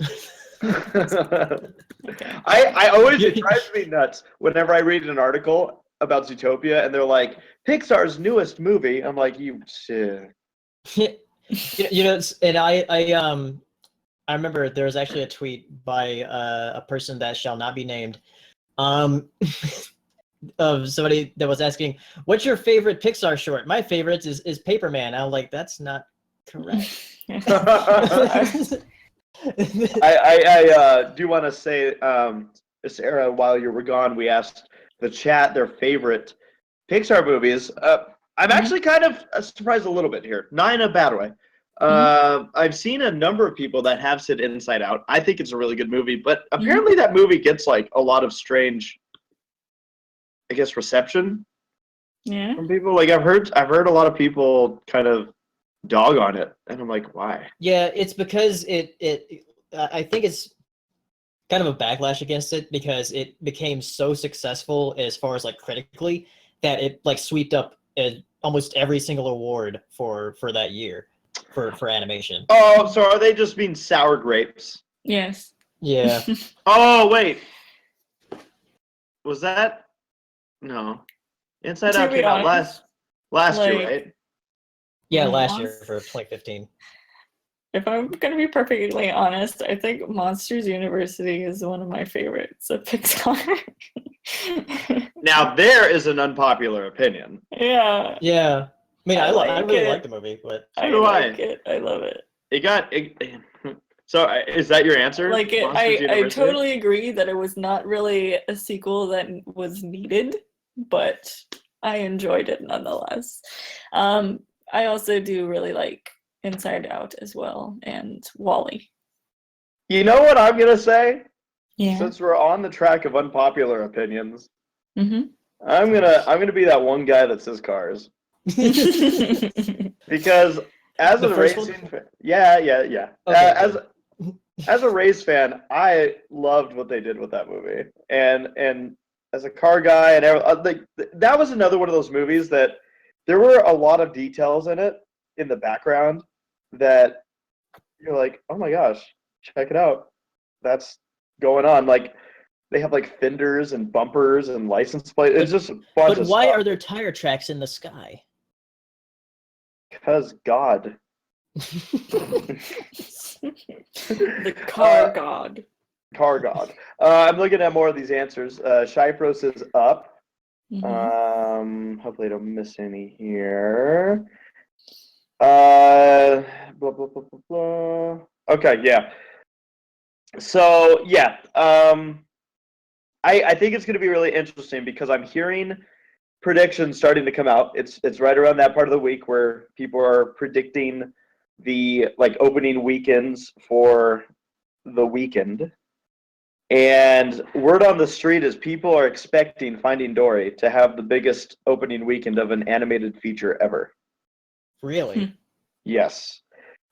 okay. I always, it drives me nuts whenever I read an article about Zootopia and they're like Pixar's newest movie. I'm like, you shit. And I remember there was actually a tweet by a person that shall not be named, of somebody that was asking, "What's your favorite Pixar short?" My favorite is Paperman. I'm like, that's not correct. I do want to say, Sarah, while you were gone, we asked the chat their favorite Pixar movies. I'm actually kind of surprised a little bit here, not in a bad way. I've seen a number of people that have said Inside Out. I think it's a really good movie, but apparently that movie gets like a lot of strange, I guess, reception Yeah. from people. Like I've heard a lot of people kind of dog on it, and I'm like, why? Yeah, it's because I think it's kind of a backlash against it because it became so successful as far as like critically that it like swept up almost every single award for that year for animation. Oh, so are they just being sour grapes? Yes. Yeah. Oh, wait. Was that? No. Inside To Out be came out honest, last year, like- right? Yeah, Mm, last year for 2015. If I'm gonna be perfectly honest, I think Monsters University is one of my favorites of Pixar. Now, there is an unpopular opinion. Yeah, Yeah. I mean, I I like really it. like the movie, but I do I. like it. I love it. So, is that your answer? Like it, Monsters I University? totally agree that it was not really a sequel that was needed, but I enjoyed it nonetheless. I also do really like Inside Out as well and Wall-E. You know what I'm gonna say? Yeah. Since we're on the track of unpopular opinions, Mm-hmm. I'm gonna be that one guy that says Cars because as The a first one? racing fan, yeah. Okay, As a race fan, I loved what they did with that movie, and as a car guy, and that was another one of those movies that there were a lot of details in it in the background that you're like, oh my gosh, check it out, that's going on. Like they have like fenders and bumpers and license plates. It's just a bunch but of why stuff. are there tire tracks in the sky? Because God. The car god. Car God. I'm looking at more of these answers. Shypros is up. Mhm. Hopefully I don't miss any here. Blah, blah, blah, blah, blah. Okay, yeah. So yeah, I think it's going to be really interesting because I'm hearing predictions starting to come out. It's right around that part of the week where people are predicting the like opening weekends for the weekend. And word on the street is people are expecting Finding Dory to have the biggest opening weekend of an animated feature ever. Really? Yes.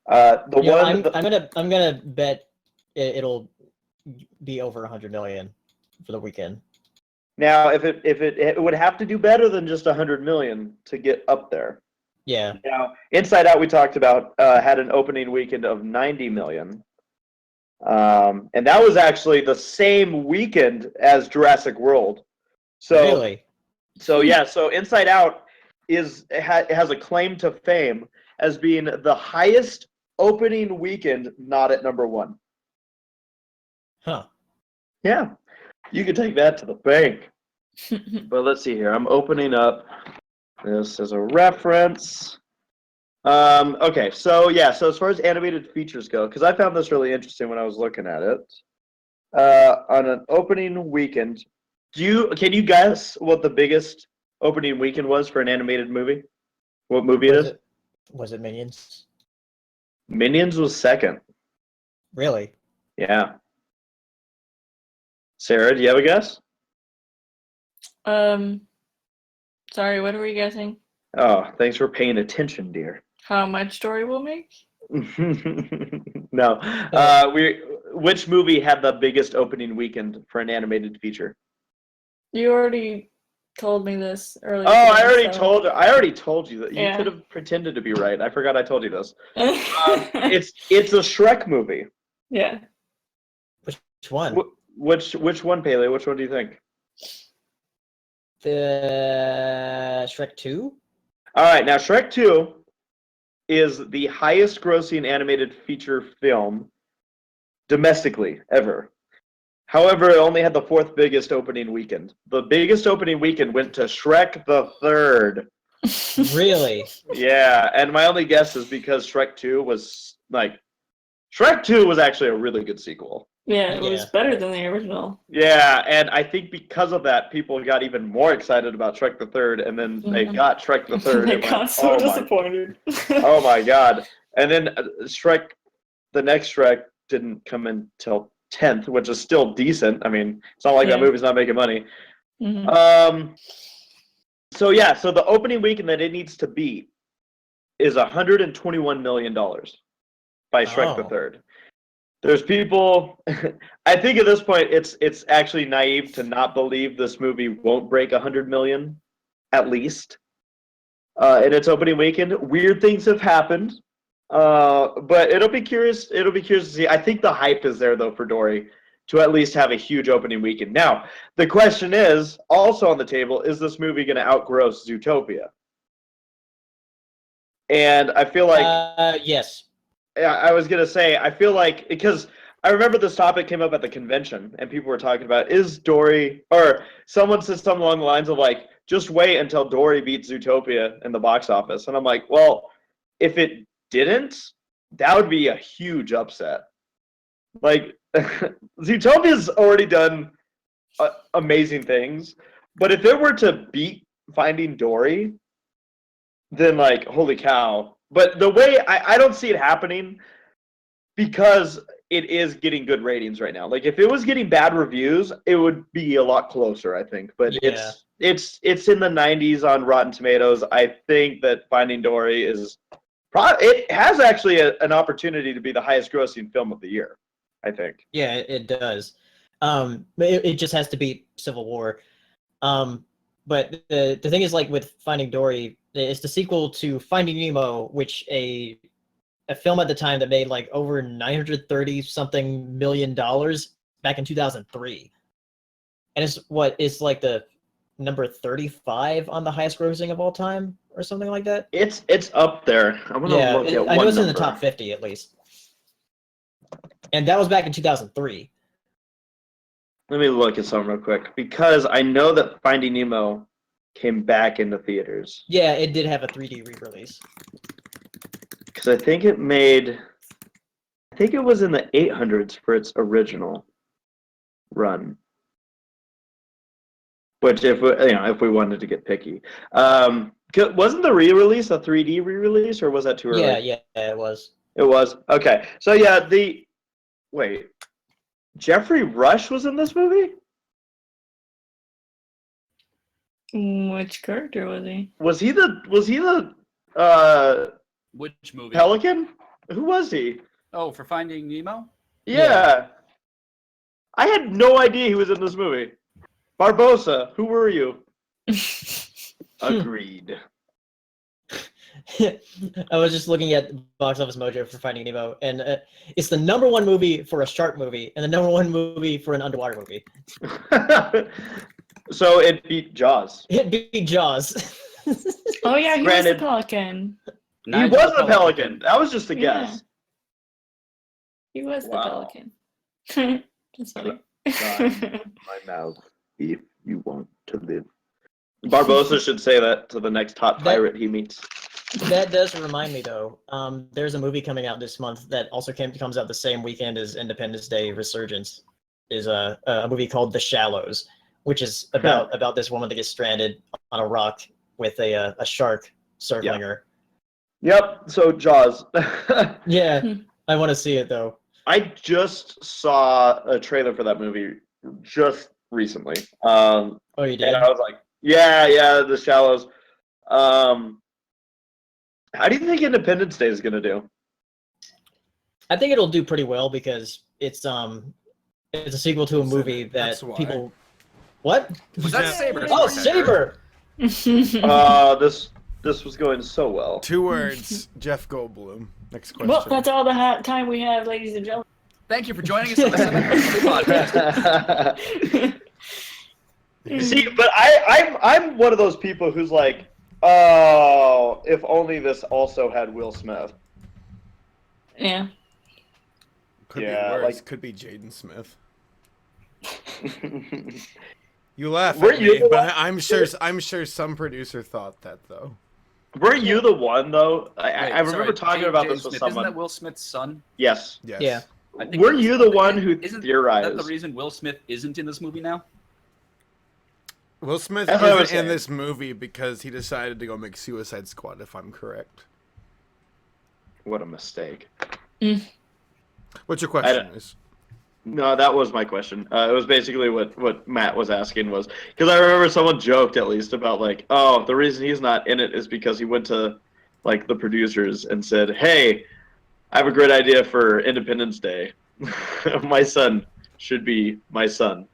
I'm gonna bet it'll be over 100 million for the weekend. Now, if it would have to do better than just 100 million to get up there. Yeah. Now, Inside Out we talked about had an opening weekend of 90 million. And that was actually the same weekend as Jurassic World. So Really? So Inside Out has a claim to fame as being the highest opening weekend not at number 1. Huh. Yeah, you could take that to the bank. But let's see here. I'm opening up this as a reference. Okay, so yeah, so as far as animated features go, because I found this really interesting when I was looking at it. On an opening weekend, can you guess what the biggest opening weekend was for an animated movie? What movie it is? Was it Minions? Minions was second. Really? Yeah. Sarah, do you have a guess? Sorry, what are we guessing? Oh, thanks for paying attention, dear. How much Dory will make? No. Which movie had the biggest opening weekend for an animated feature? You already told me this earlier. Oh, I today, already told you that. You Yeah. could have pretended to be right. I forgot I told you this. It's a Shrek movie. Yeah. Which one? Which one, Pele? Which one do you think? The Shrek 2? All right, now Shrek 2 is the highest grossing animated feature film domestically ever. However, it only had the 4th biggest opening weekend. The biggest opening weekend went to Shrek the Third. Really? Yeah, and my only guess is because Shrek 2 was actually a really good sequel. Yeah, it was Yeah. better than the original. Yeah, and I think because of that, people got even more excited about Shrek the Third, and then they Mhm. got Shrek the Third. I and got went, so oh disappointed. oh my god! And then Shrek, the next Shrek didn't come in till 10th, which is still decent. I mean, it's not like that Yeah. movie's not making money. Mhm. So yeah, so the opening weekend that it needs to beat is $121 million by Shrek the Oh. Third. There's people. I think at this point, it's actually naive to not believe this movie won't break 100 million, at least, in its opening weekend. Weird things have happened, but it'll be curious. It'll be curious to see. I think the hype is there though for Dory to at least have a huge opening weekend. Now, the question is also on the table: is this movie going to outgross Zootopia? And I feel like Yes. I was gonna say, I feel like because I remember this topic came up at the convention and people were talking about is Dory, or someone said something along the lines of like, just wait until Dory beats Zootopia in the box office. And I'm like, well, if it didn't, that would be a huge upset. Like Zootopia's already done amazing things, but if it were to beat Finding Dory, then like, holy cow. But the way I don't see it happening because it is getting good ratings right now. Like if it was getting bad reviews, it would be a lot closer, I think. But Yeah. it's in the 90s on Rotten Tomatoes. I think that Finding Dory is it has actually an opportunity to be the highest grossing film of the year, I think. Yeah, it does. But it just has to beat Civil War. But the thing is, like with Finding Dory, it's the sequel to Finding Nemo, which a film at the time that made like over $930 million back in 2003, and it's like the number 35 on the highest grossing of all time or something like that. It's up there. I'm gonna Yeah, look at I one know it's in the number. top 50 at least, and that was back in 2003. Let me look at something real quick because I know that Finding Nemo came back into theaters. Yeah, it did have a 3D re-release. Because I think it was in the 800s for its original run. Which, if we wanted to get picky, wasn't the re-release a 3D re-release, or was that too early? Yeah, it was. It was. Okay, so yeah, wait, Jeffrey Rush was in this movie? Which character was he? Was he the Which movie? Pelican? Who was he? Oh, for Finding Nemo? Yeah. I had no idea he was in this movie. Barbosa, who were you? Agreed. I was just looking at Box Office Mojo for Finding Nemo, and it's the #1 movie for a shark movie and the #1 movie for an underwater movie. So it beat Jaws. It beat Jaws. Oh yeah, he Granted- was the pelican. He was the Pelican. That was just a guess. He was Wow. the pelican. That's funny. My mouth, if you want to live. Barbosa should say that to the next hot That- pirate he meets. That does remind me, though. There's a movie coming out this month that also comes out the same weekend as Independence Day Resurgence. Is a movie called The Shallows, which is about this woman that gets stranded on a rock with a shark circling her. Yep. So Jaws. Yeah, I want to see it though. I just saw a trailer for that movie just recently. Oh, you did? And I was like, yeah, The Shallows. How do you think Independence Day is gonna do? I think it'll do pretty well because it's a sequel to a movie that That's why. people. What? Was that Saber? Oh, Saber! This was going so well. 2 words, Jeff Goldblum. Next question. Well, that's all the time we have, ladies and gentlemen. Thank you for joining us on the Seven podcast. See, but I'm one of those people who's like, oh, if only this also had Will Smith. Yeah. Could Yeah, be worse. like- Could be Jaden Smith. You laugh Were at you me, the but one- I'm sure some producer thought that though. Were you the one though? I Wait, remember sorry, talking Jaden about this Smith, with Isn't someone. that Will Smith's son? Yes. Yes. Yeah. I think Were it was- you the one who Isn't theorized? that the reason Will Smith isn't in this movie now? Will Smith That's what I was isn't in saying. this movie because he decided to go make Suicide Squad, if I'm correct. What a mistake. What's your question? Is No, that was my question. It was basically what Matt was asking was because I remember someone joked at least about like, oh, the reason he's not in it is because he went to like the producers and said, hey, I have a great idea for Independence Day. My son should be my son,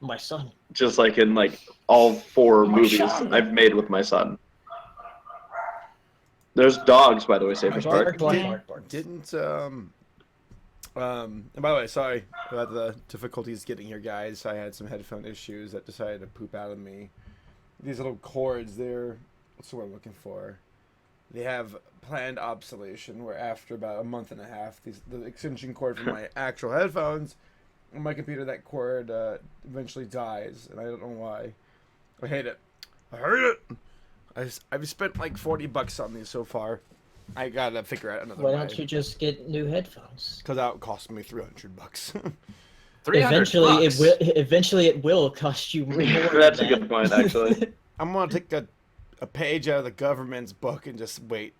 My son. just like in like all 4 My movies son. I've made with my son. There's dogs, by the way, Saber Bark, Spark. bark, bark, bark. didn't and by the way, sorry about the difficulties getting here, guys. I had some headphone issues that decided to poop out of me. These little cords, what's the word I'm looking for? They have planned obsolescence, where after about a month and a half, the extension cord for my actual headphones on my computer, that cord eventually dies, and I don't know why. I hate it. I hate it. I've spent like $40 on these so far. I gotta figure out another Why way. don't you just get new headphones? Because that would cost me $300. 300 bucks. Eventually it will cost you more. That's a than good point, actually. I'm gonna take a page out of the government's book and just wait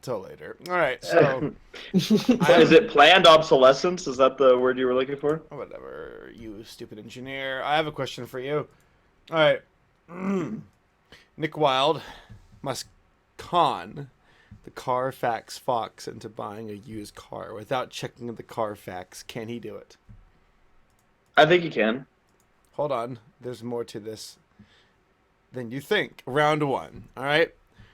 till later. All right, so Is it planned obsolescence? Is that the word you were looking for? whatever, you stupid engineer. I have a question for you. All right, Nick Wilde must con the Carfax Fox into buying a used car without checking the Carfax. Can he do it? I think you can. Hold on, there's more to this than you think. Round 1. All right,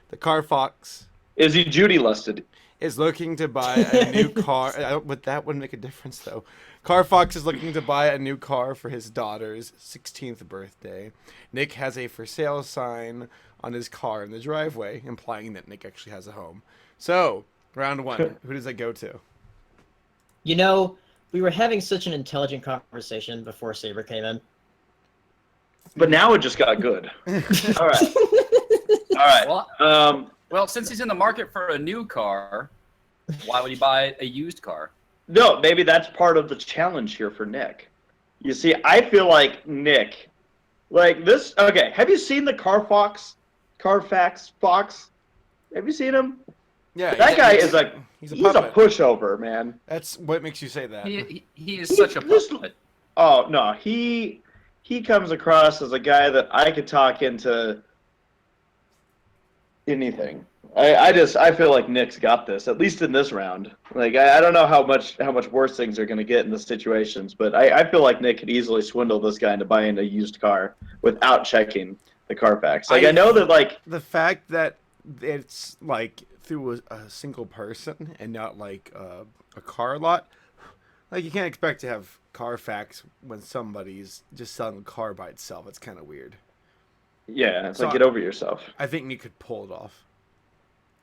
the Carfax Is he Judy lusted? is looking to buy a new car. But that wouldn't make a difference, though. Carfax is looking to buy a new car for his daughter's 16th birthday. Nick has a for sale sign on his car in the driveway, implying that Nick actually has a home. So, round 1, who does that go to? You know, we were having such an intelligent conversation before Saber came in. But now it just got good. All right. All right. Well, well, since he's in the market for a new car, why would he buy a used car? No, maybe that's part of the challenge here for Nick. You see, I feel like Nick, like this. Okay, have you seen the Carfax Fox? Have you seen him? Yeah, That guy is like he's a he's a puppet. pushover, man. That's what makes you say that. He is such a Just- puppet. Oh no, he comes across as a guy that I could talk into anything. I feel like Nick's got this, at least in this round. Like I don't know how much worse things are gonna get in the situations, but I feel like Nick could easily swindle this guy into buying a used car without checking the Carfax. Like I know that like The fact that it's like through a single person and not like a car lot, like you can't expect to have Carfax when somebody's just selling a car by itself. It's kind of weird. yeah, it's So like get over yourself. I think you could pull it off.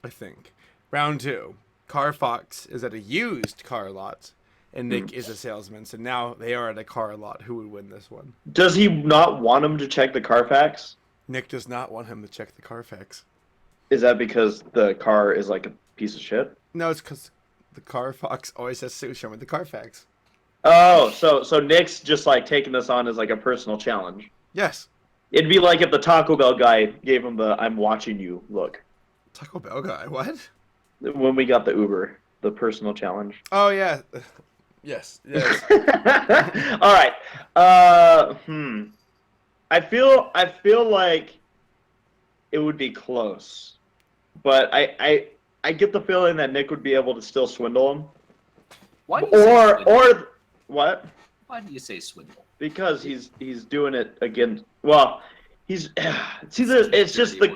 I think. Round 2. Carfax is at a used car lot and Nick is a salesman. So now they are at a car lot. Who would win this one? Does he not want him to check the Carfax? Nick does not want him to check the Carfax. Is that because the car is like a piece of shit? No, it's because the Carfax always says, "Show me the Carfax." Oh, so Nick's just like taking this on as like a personal challenge. Yes. It'd be like if the Taco Bell guy gave him the "I'm watching you" look Taco Bell guy. What? when we got the Uber, the personal challenge. Oh yeah. Yes. Yes. All right. I feel like it would be close, but I get the feeling that Nick would be able to still swindle him. Why do you say swindle? Or what? Why do you say swindle? Because he's doing it again. Well, he's see it's just the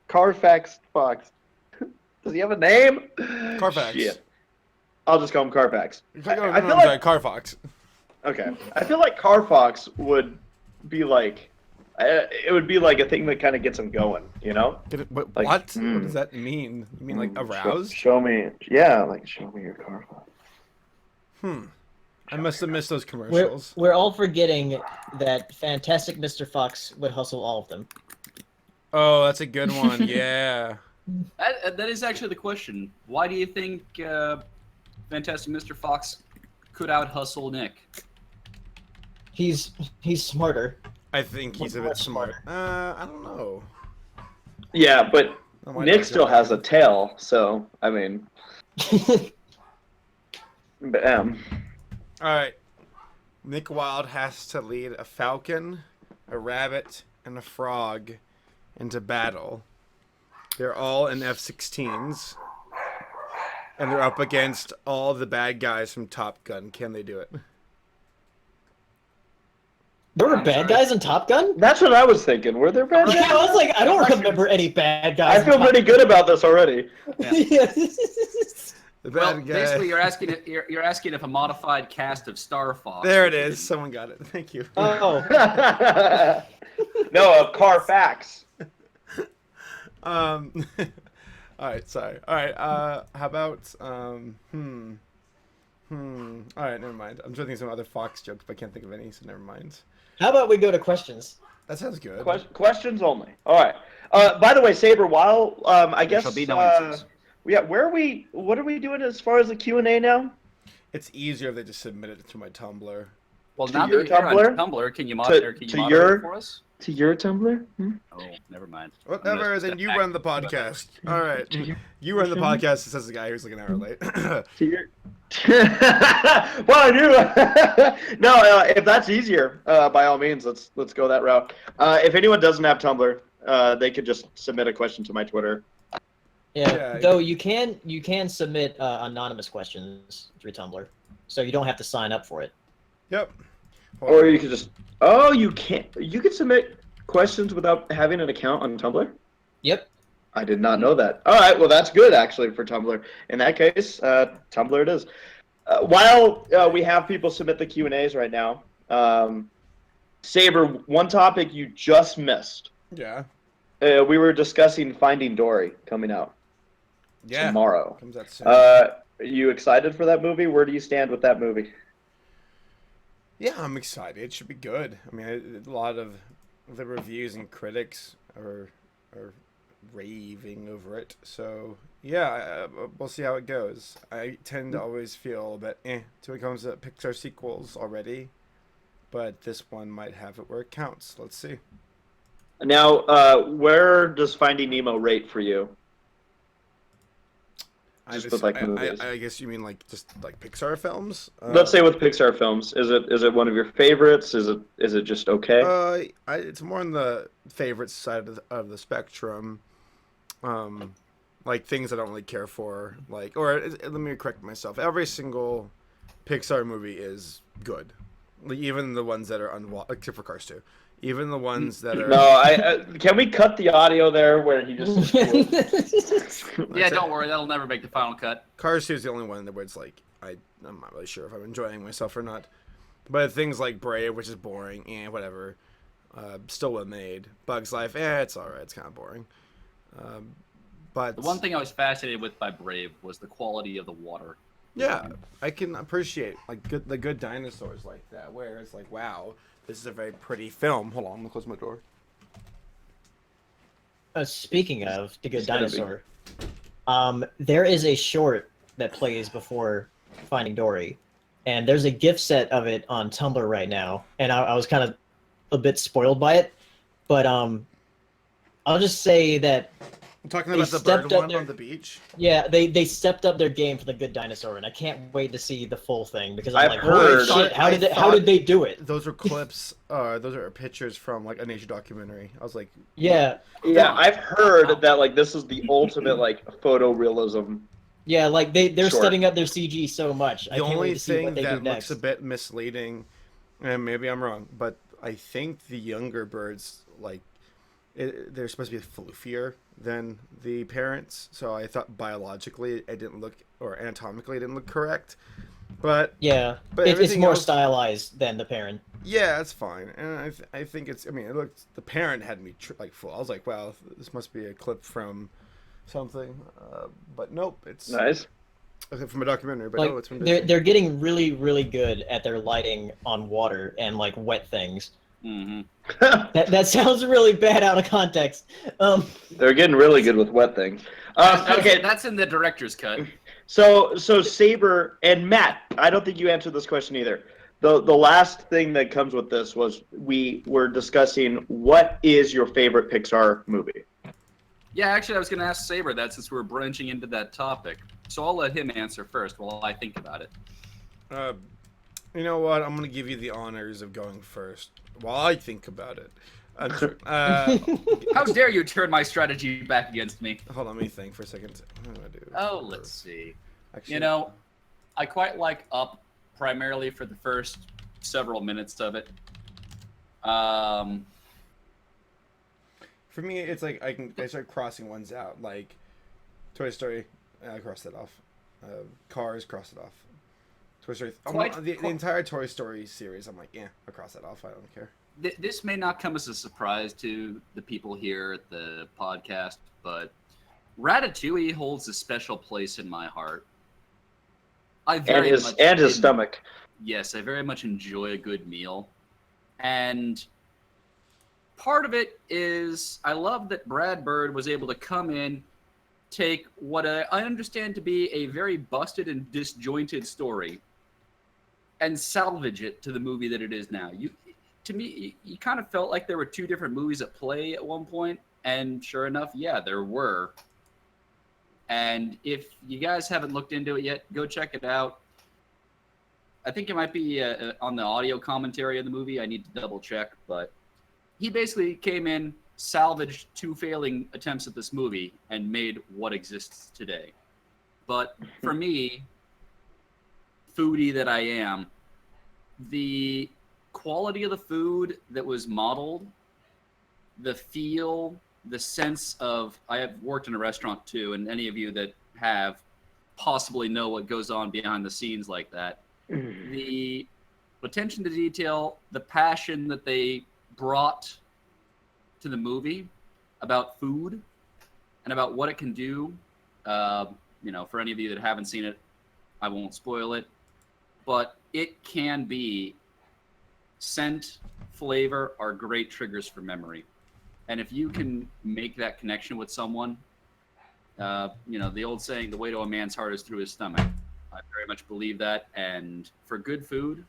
Carfax Fox. Does he have a name? Carfax. Shit. I'll just call him Carfax. I feel like Carfax. okay. I feel like Carfax would be like it would be like a thing that kind of gets him going, you know? What? Like, What does that mean? You mean like aroused? Show me, yeah, like show me your Carfax. I must have missed those commercials. We're all forgetting that Fantastic Mr. Fox would hustle all of them. Oh, that's a good one. Yeah. That is actually the question. Why do you think Fantastic Mr. Fox could out-hustle Nick? He's smarter. I think he's a bit Much smart. smarter. I don't know. Yeah, but Oh, why Nick not? still has a tail, so I mean, bam. All right. Nick Wilde has to lead a falcon, a rabbit, and a frog into battle. They're all in F-16s, and they're up against all the bad guys from Top Gun. Can they do it? There were I'm bad sorry. guys in Top Gun? That's what I was thinking. Were there bad Yeah, guys? I was like, I don't remember any bad guys. I in feel Top pretty good about this already. Yeah. The Well, bad guy. basically, you're asking if a modified cast of Star Fox. There it is. Someone got it. Thank you. Oh, No, a Carfax. All right, sorry. All right, how about all right, never mind. I'm trying to think of some other Fox jokes, but I can't think of any, so never mind. how about we go to questions? That sounds good. Questions only. All right. By the way, Saber, while I There guess shall be no answers. yeah, what are we doing as far as the Q&A now? It's easier if they just submit it to my Tumblr. Well, To now that your you're here on Tumblr? Tumblr, can you To moderate your- it for us? To your Tumblr? Hmm? Oh, never mind. Whatever, I'm then gonna you step run the back. podcast. All right. You run the podcast, says the guy who's like an hour late. To your well, I do. No, if that's easier, by all means, let's go that route. If anyone doesn't have Tumblr, they could just submit a question to my Twitter. Yeah, though you can submit anonymous questions through Tumblr, so you don't have to sign up for it. Yep. Or you could just you could submit questions without having an account on Tumblr? Yep. I did not know that. All right, well that's good actually for Tumblr. In that case, Tumblr it is. While we have people submit the Q&As right now, Saber, one topic you just missed. Yeah. We were discussing Finding Dory coming out Yeah. tomorrow. Comes out soon. Are you excited for that movie? Where do you stand with that movie? Yeah, I'm excited. It should be good. I mean, a lot of the reviews and critics are raving over it. So yeah, we'll see how it goes. I tend to always feel a bit till it comes to Pixar sequels already, but this one might have it where it counts. Let's see. Now, where does Finding Nemo rate for you? Just with, like, movies. I guess you mean like just like Pixar films. Let's say with Pixar films, is it one of your favorites? Is it just okay? It's more on the favorite side of the spectrum. Like things I don't really care for. Like, let me correct myself. Every single Pixar movie is good. Like, even the ones that are except for Cars 2. Even the ones that are. No, can we cut the audio there where he just? Yeah, don't worry. That'll never make the final cut. Cars 2 is the only one where it's like I'm not really sure if I'm enjoying myself or not. But things like Brave, which is boring, whatever. Still well made. Bugs Life, it's alright. It's kind of boring. But The one thing I was fascinated with by Brave was the quality of the water. yeah, I can appreciate like the good dinosaurs like that, where it's like, wow, this is a very pretty film. Hold on, I'm gonna close my door. Speaking of The Good It's gonna be. Dinosaur, there is a short that plays before Finding Dory, and there's a gift set of it on Tumblr right now, and I was kind of a bit spoiled by it, but I'll just say that I'm talking They about the stepped bird up one their- on the beach. yeah, they stepped up their game for The Good Dinosaur, and I can't wait to see the full thing because I'm I've like, heard- holy shit, how I did how thought- did they do it? Those are clips. Those are pictures from like a nature documentary. I was like, Yeah, Yeah, I've heard that like this is the ultimate like photorealism. yeah, like they're Sure. stepping up their CG so much. I the can't only wait to see thing what they do that next. looks a bit misleading, and maybe I'm wrong, but I think the younger birds like they're supposed to be floofier than the parents. So I thought biologically it didn't look, or anatomically it didn't look correct. But Yeah, But it's everything more else- stylized than the parent. yeah, it's fine. And I think it's. I mean, it looked. The parent had me like full. I was like, wow, this must be a clip from something. But nope, it's Nice. okay, from a documentary. But Like no, it's from they're Disney. they're getting really good at their lighting on water and like wet things. Mm-hmm. That sounds really bad out of context. They're getting really good with wet things. Okay, That's in the director's cut. so Saber and Matt, I don't think you answered this question either. The last thing that comes with this was we were discussing what is your favorite Pixar movie? Yeah, actually, I was going to ask Saber that since we're branching into that topic. So I'll let him answer first while I think about it. You know what? I'm gonna give you the honors of going first while I think about it. How dare you turn my strategy back against me? Hold on, let me think for a second. What do I do? Oh, let's see. Actually, You know, I quite like Up primarily for the first several minutes of it. for me, it's like I start crossing ones out. Like Toy Story, I crossed it off. Cars, crossed it off. Toy Story. The entire Toy Story series, I'm like, yeah, I'll cross that off. I don't care. This may not come as a surprise to the people here at the podcast, but Ratatouille holds a special place in my heart. I very much And his stomach. Yes, I very much enjoy a good meal. And part of it is I love that Brad Bird was able to come in, take what I understand to be a very busted and disjointed story, and salvage it to the movie that it is now. To me, you kind of felt like there were two different movies at play at one point, and sure enough, yeah, there were. And if you guys haven't looked into it yet, go check it out. I think it might be on the audio commentary of the movie. I need to double check, but he basically came in, salvaged two failing attempts at this movie, and made what exists today. But for me, foodie that I am, the quality of the food that was modeled, the feel, the sense of, I have worked in a restaurant too, and any of you that have possibly know what goes on behind the scenes like that. The attention to detail, the passion that they brought to the movie about food and about what it can do. For any of you that haven't seen it, I won't spoil it, but it can be scent, flavor are great triggers for memory. And if you can make that connection with someone, the old saying, the way to a man's heart is through his stomach. I very much believe that. And for good food,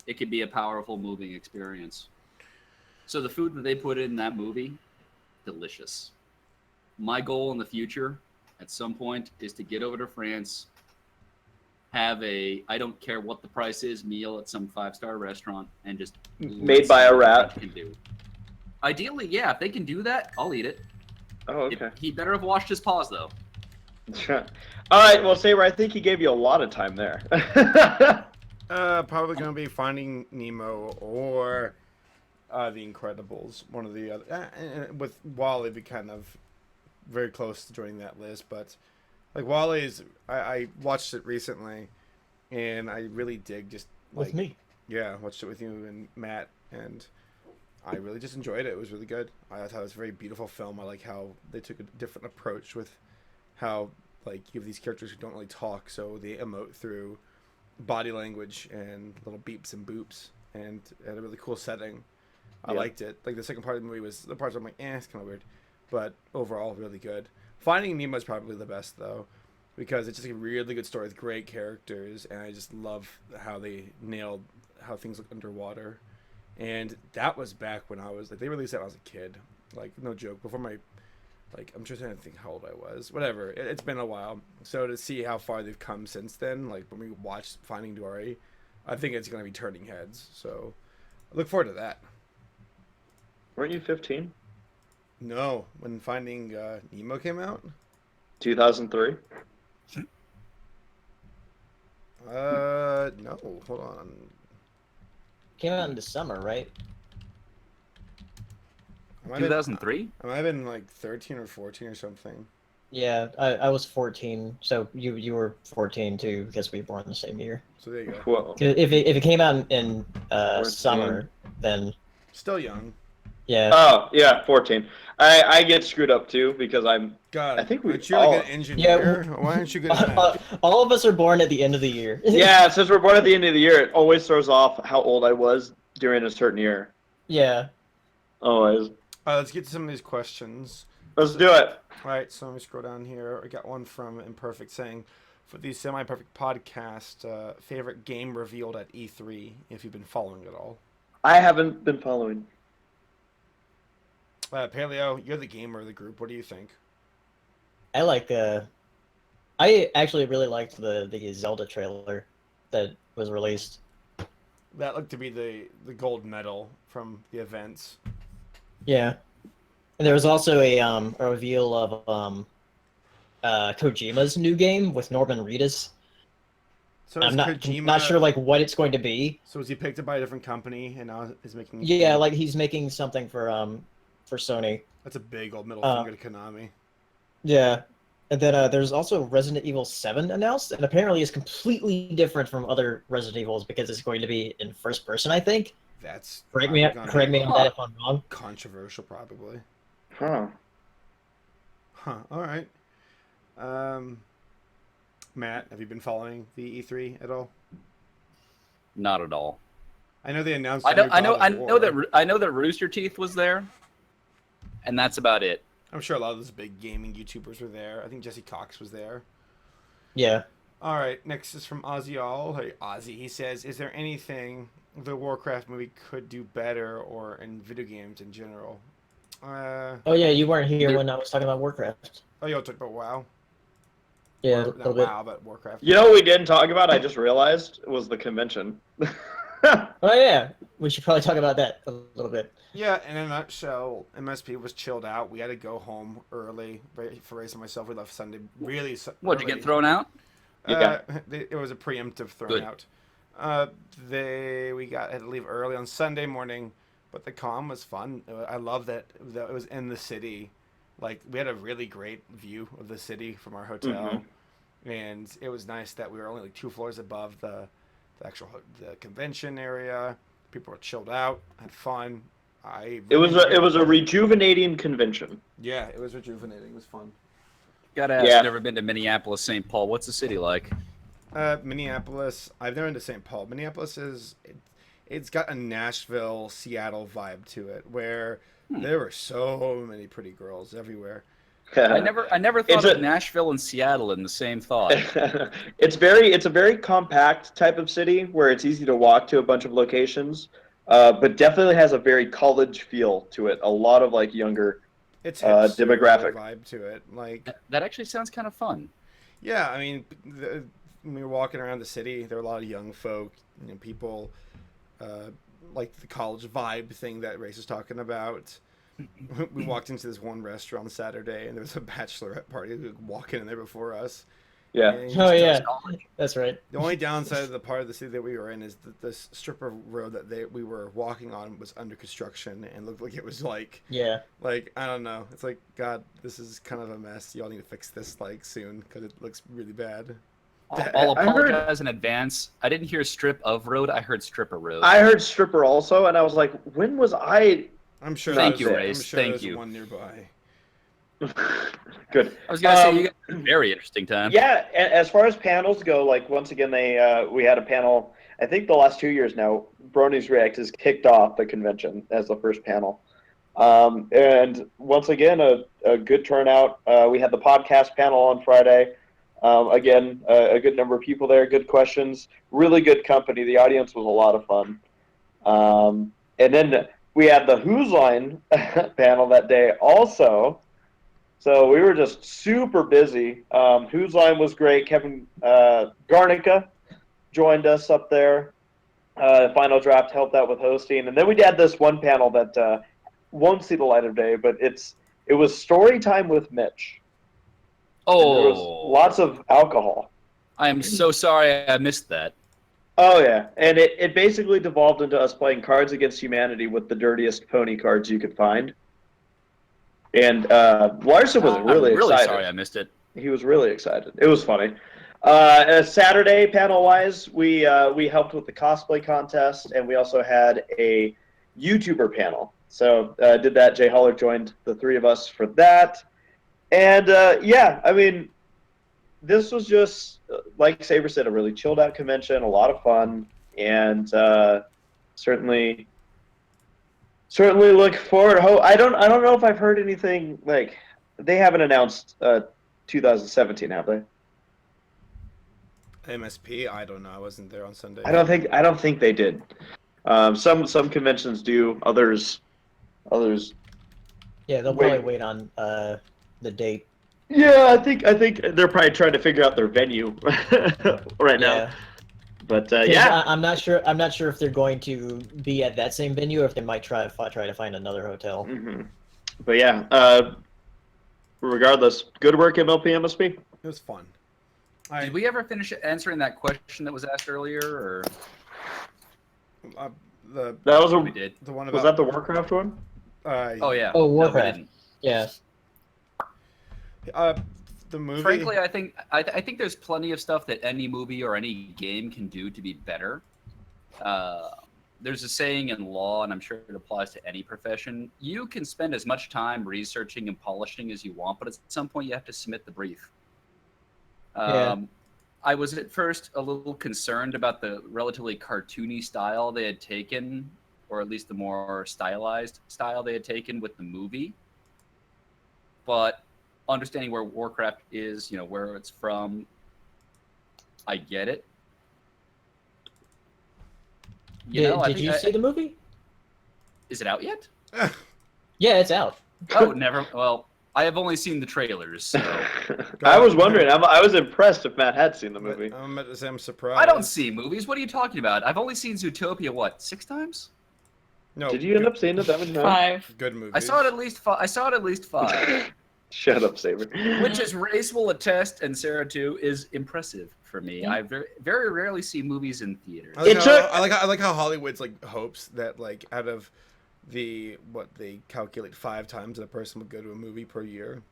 it can be a powerful, moving experience. So the food that they put in that movie, delicious. My goal in the future, at some point, is to get over to France, have a, I don't care what the price is, meal at some 5-star restaurant, and just Made by a rat. Can do. Ideally, yeah. If they can do that, I'll eat it. Oh, okay. He better have washed his paws, though. All right, well, Saber, I think he gave you a lot of time there. Probably gonna be Finding Nemo or The Incredibles, one of the other. With WALL-E, be kind of very close to joining that list, but like WALL-E is, I watched it recently, and I really dig just like, With me. yeah, watched it with you and Matt, and I really just enjoyed it. It was really good. I thought it was a very beautiful film. I like how they took a different approach with how like you have these characters who don't really talk, so they emote through body language and little beeps and boops, and it had a really cool setting. I Yeah. liked it. Like the second part of the movie was the parts I'm like, it's kind of weird, but overall really good. Finding Nemo is probably the best though, because it's just a really good story with great characters, and I just love how they nailed how things look underwater. And that was back when I was like, they released that when I was a kid, like no joke, before my, like I'm just trying to think how old I was. Whatever, it's been a while. So to see how far they've come since then, like when we watched Finding Dory, I think it's gonna be turning heads. So I look forward to that. Weren't you 15? No, when Finding Nemo came out, 2003. no, hold on. Came out in the summer, right? I might have been, 2003. I might have been like 13 or 14 or something. Yeah, I was 14, so you were 14 too, because we were born the same year. So there you go. Whoa. 'Cause if it came out in 14. summer, then Still young. yeah. Oh yeah, 14. I get screwed up too because I'm. God, I think we aren't you like all- an engineer? Why aren't you good at math? All of us are born at the end of the year. Yeah, since we're born at the end of the year, it always throws off how old I was during a certain year. Yeah. Always. Let's get to some of these questions. Let's do it. All right, so let me scroll down here. I got one from Imperfect saying, for the Semi-Perfect podcast, favorite game revealed at E3, if you've been following it all. I haven't been following. Paleo, you're the gamer of the group. What do you think? I like I actually really liked the Zelda trailer that was released. That looked to be the gold medal from the events. Yeah. And there was also a reveal of Kojima's new game with Norman Reedus. So I'm is not Kojima, not sure like what it's going to be. So is he picked up by a different company and now is making? Yeah, like he's making something for Sony. That's a big old middle finger to Konami. Yeah. And then there's also Resident Evil 7 announced, and apparently it's completely different from other Resident Evils because it's going to be in first person, I think. That's Correct me probably gonna be on that if I'm wrong. controversial, probably. Huh. Huh. All right. Matt, have you been following the E3 at all? Not at all. I know they announced. I a new know God of War. I know that Rooster Teeth was there, and that's about it. I'm sure a lot of those big gaming YouTubers were there. I think Jesse Cox was there. Yeah. All right. Next is from Ozzy All. Hey, Ozzy. He says, "Is there anything the Warcraft movie could do better, or in video games in general?" Oh yeah, you weren't here when I was talking about Warcraft. Oh, you all talked about WoW. Yeah, Or a not little bit. WoW, but Warcraft. You know what we didn't talk about? I just realized was the convention. Oh yeah, we should probably talk about that a little bit. Yeah, in a nutshell, MSP was chilled out. We had to go home early. For Race and myself, we left Sunday really What'd you early. get thrown out? Yeah. It was a preemptive thrown Good. out. Had to leave early on Sunday morning, but the con was fun. I love that it was in the city. Like we had a really great view of the city from our hotel, and it was nice that we were only like 2 floors above the convention area. People were chilled out, had fun. It was a rejuvenating convention. Yeah, it was rejuvenating. It was fun. Gotta ask. Yeah. Never been to Minneapolis, St. Paul. What's the city like? Minneapolis. I've never been to St. Paul. Minneapolis it's got a Nashville, Seattle vibe to it, where there were so many pretty girls everywhere. I never thought It's of a- Nashville and Seattle in the same thought. It's a very compact type of city where it's easy to walk to a bunch of locations, but definitely has a very college feel to it. A lot of like younger. It's Demographic. vibe to it. Like, That actually sounds kind of fun. yeah, I mean, when we were walking around the city, there were a lot of young folk, people like the college vibe thing that Race is talking about. We walked into this one restaurant on Saturday, and there was a bachelorette party walking in there before us. Yeah. And Oh just- yeah, that's right. The only downside of the part of the city that we were in is that this strip of road that we were walking on was under construction and looked like it was like I don't know. It's like, God, this is kind of a mess. Y'all need to fix this like soon because it looks really bad. I'll I heard- apologize in advance. I didn't hear strip of road. I heard stripper road. I heard stripper also, and I was like, when was I? I'm sure. Thank there's- you, I'm Race. sure Thank there's you. one nearby. Good. I was gonna say you got a very interesting time. Yeah, as far as panels go, like once again, we had a panel. I think the last 2 years now, Bronies React has kicked off the convention as the first panel, and once again, a good turnout. We had the podcast panel on Friday. Again, a good number of people there, good questions, really good company. The audience was a lot of fun. And then we had the Who's Line panel that day also. So we were just super busy. Who's Line was great. Kevin Garnica joined us up there. Final Draft helped out with hosting. And then we had this one panel that won't see the light of day, but it was story time with Mitch. And there was Oh, lots of alcohol. I am so sorry I missed that. Oh yeah, and it basically devolved into us playing Cards Against Humanity with the dirtiest pony cards you could find. And Larson was really I'm really excited. sorry I missed it. He was really excited. It was funny. Saturday, panel-wise, we helped with the cosplay contest, and we also had a YouTuber panel. So did that. Jay Holler joined the three of us for that. And yeah, I mean, this was just, like Saber said, a really chilled out convention, a lot of fun, and certainly look forward. I don't know if I've heard anything, like, they haven't announced 2017, have they? MSP? I don't know. I wasn't there on Sunday. I don't think they did. Some conventions do, others. Yeah, they'll probably wait on the date. Yeah, I think they're probably trying to figure out their venue right now. Yeah. But 'Cause yeah, I'm not sure. I'm not sure if they're going to be at that same venue or if they might try to find another hotel. hmm but yeah. Regardless, good work, MLP MSP. It was fun. Did we ever finish answering that question that was asked earlier, or The That was we did? the one was about that the Warcraft one? Oh yeah. Oh, No, we Warcraft. didn't. Yeah. the movie. Frankly, I think there's plenty of stuff that any movie or any game can do to be better. There's a saying in law, and I'm sure it applies to any profession. You can spend as much time researching and polishing as you want, but at some point you have to submit the brief. Yeah. I was at first a little concerned about the relatively cartoony style they had taken, or at least the more stylized style they had taken with the movie. But understanding where Warcraft is, where it's from, I get it. Did you see the movie? Is it out yet? Yeah, it's out. Oh, never. Well, I have only seen the trailers, so I was wondering. I was impressed if Matt had seen the But movie. I'm about to say I'm surprised. I don't see movies. What are you talking about? I've only seen Zootopia, 6 times? No. Did you end up seeing it that many times? 5. Good movie. I saw it at least 5. Shut up, Saber. Which, as Race will attest, and Sarah too, is impressive for me. I very, very rarely see movies in theaters. I like how Hollywood's like hopes that like out of what they calculate 5 times that a person would go to a movie per year,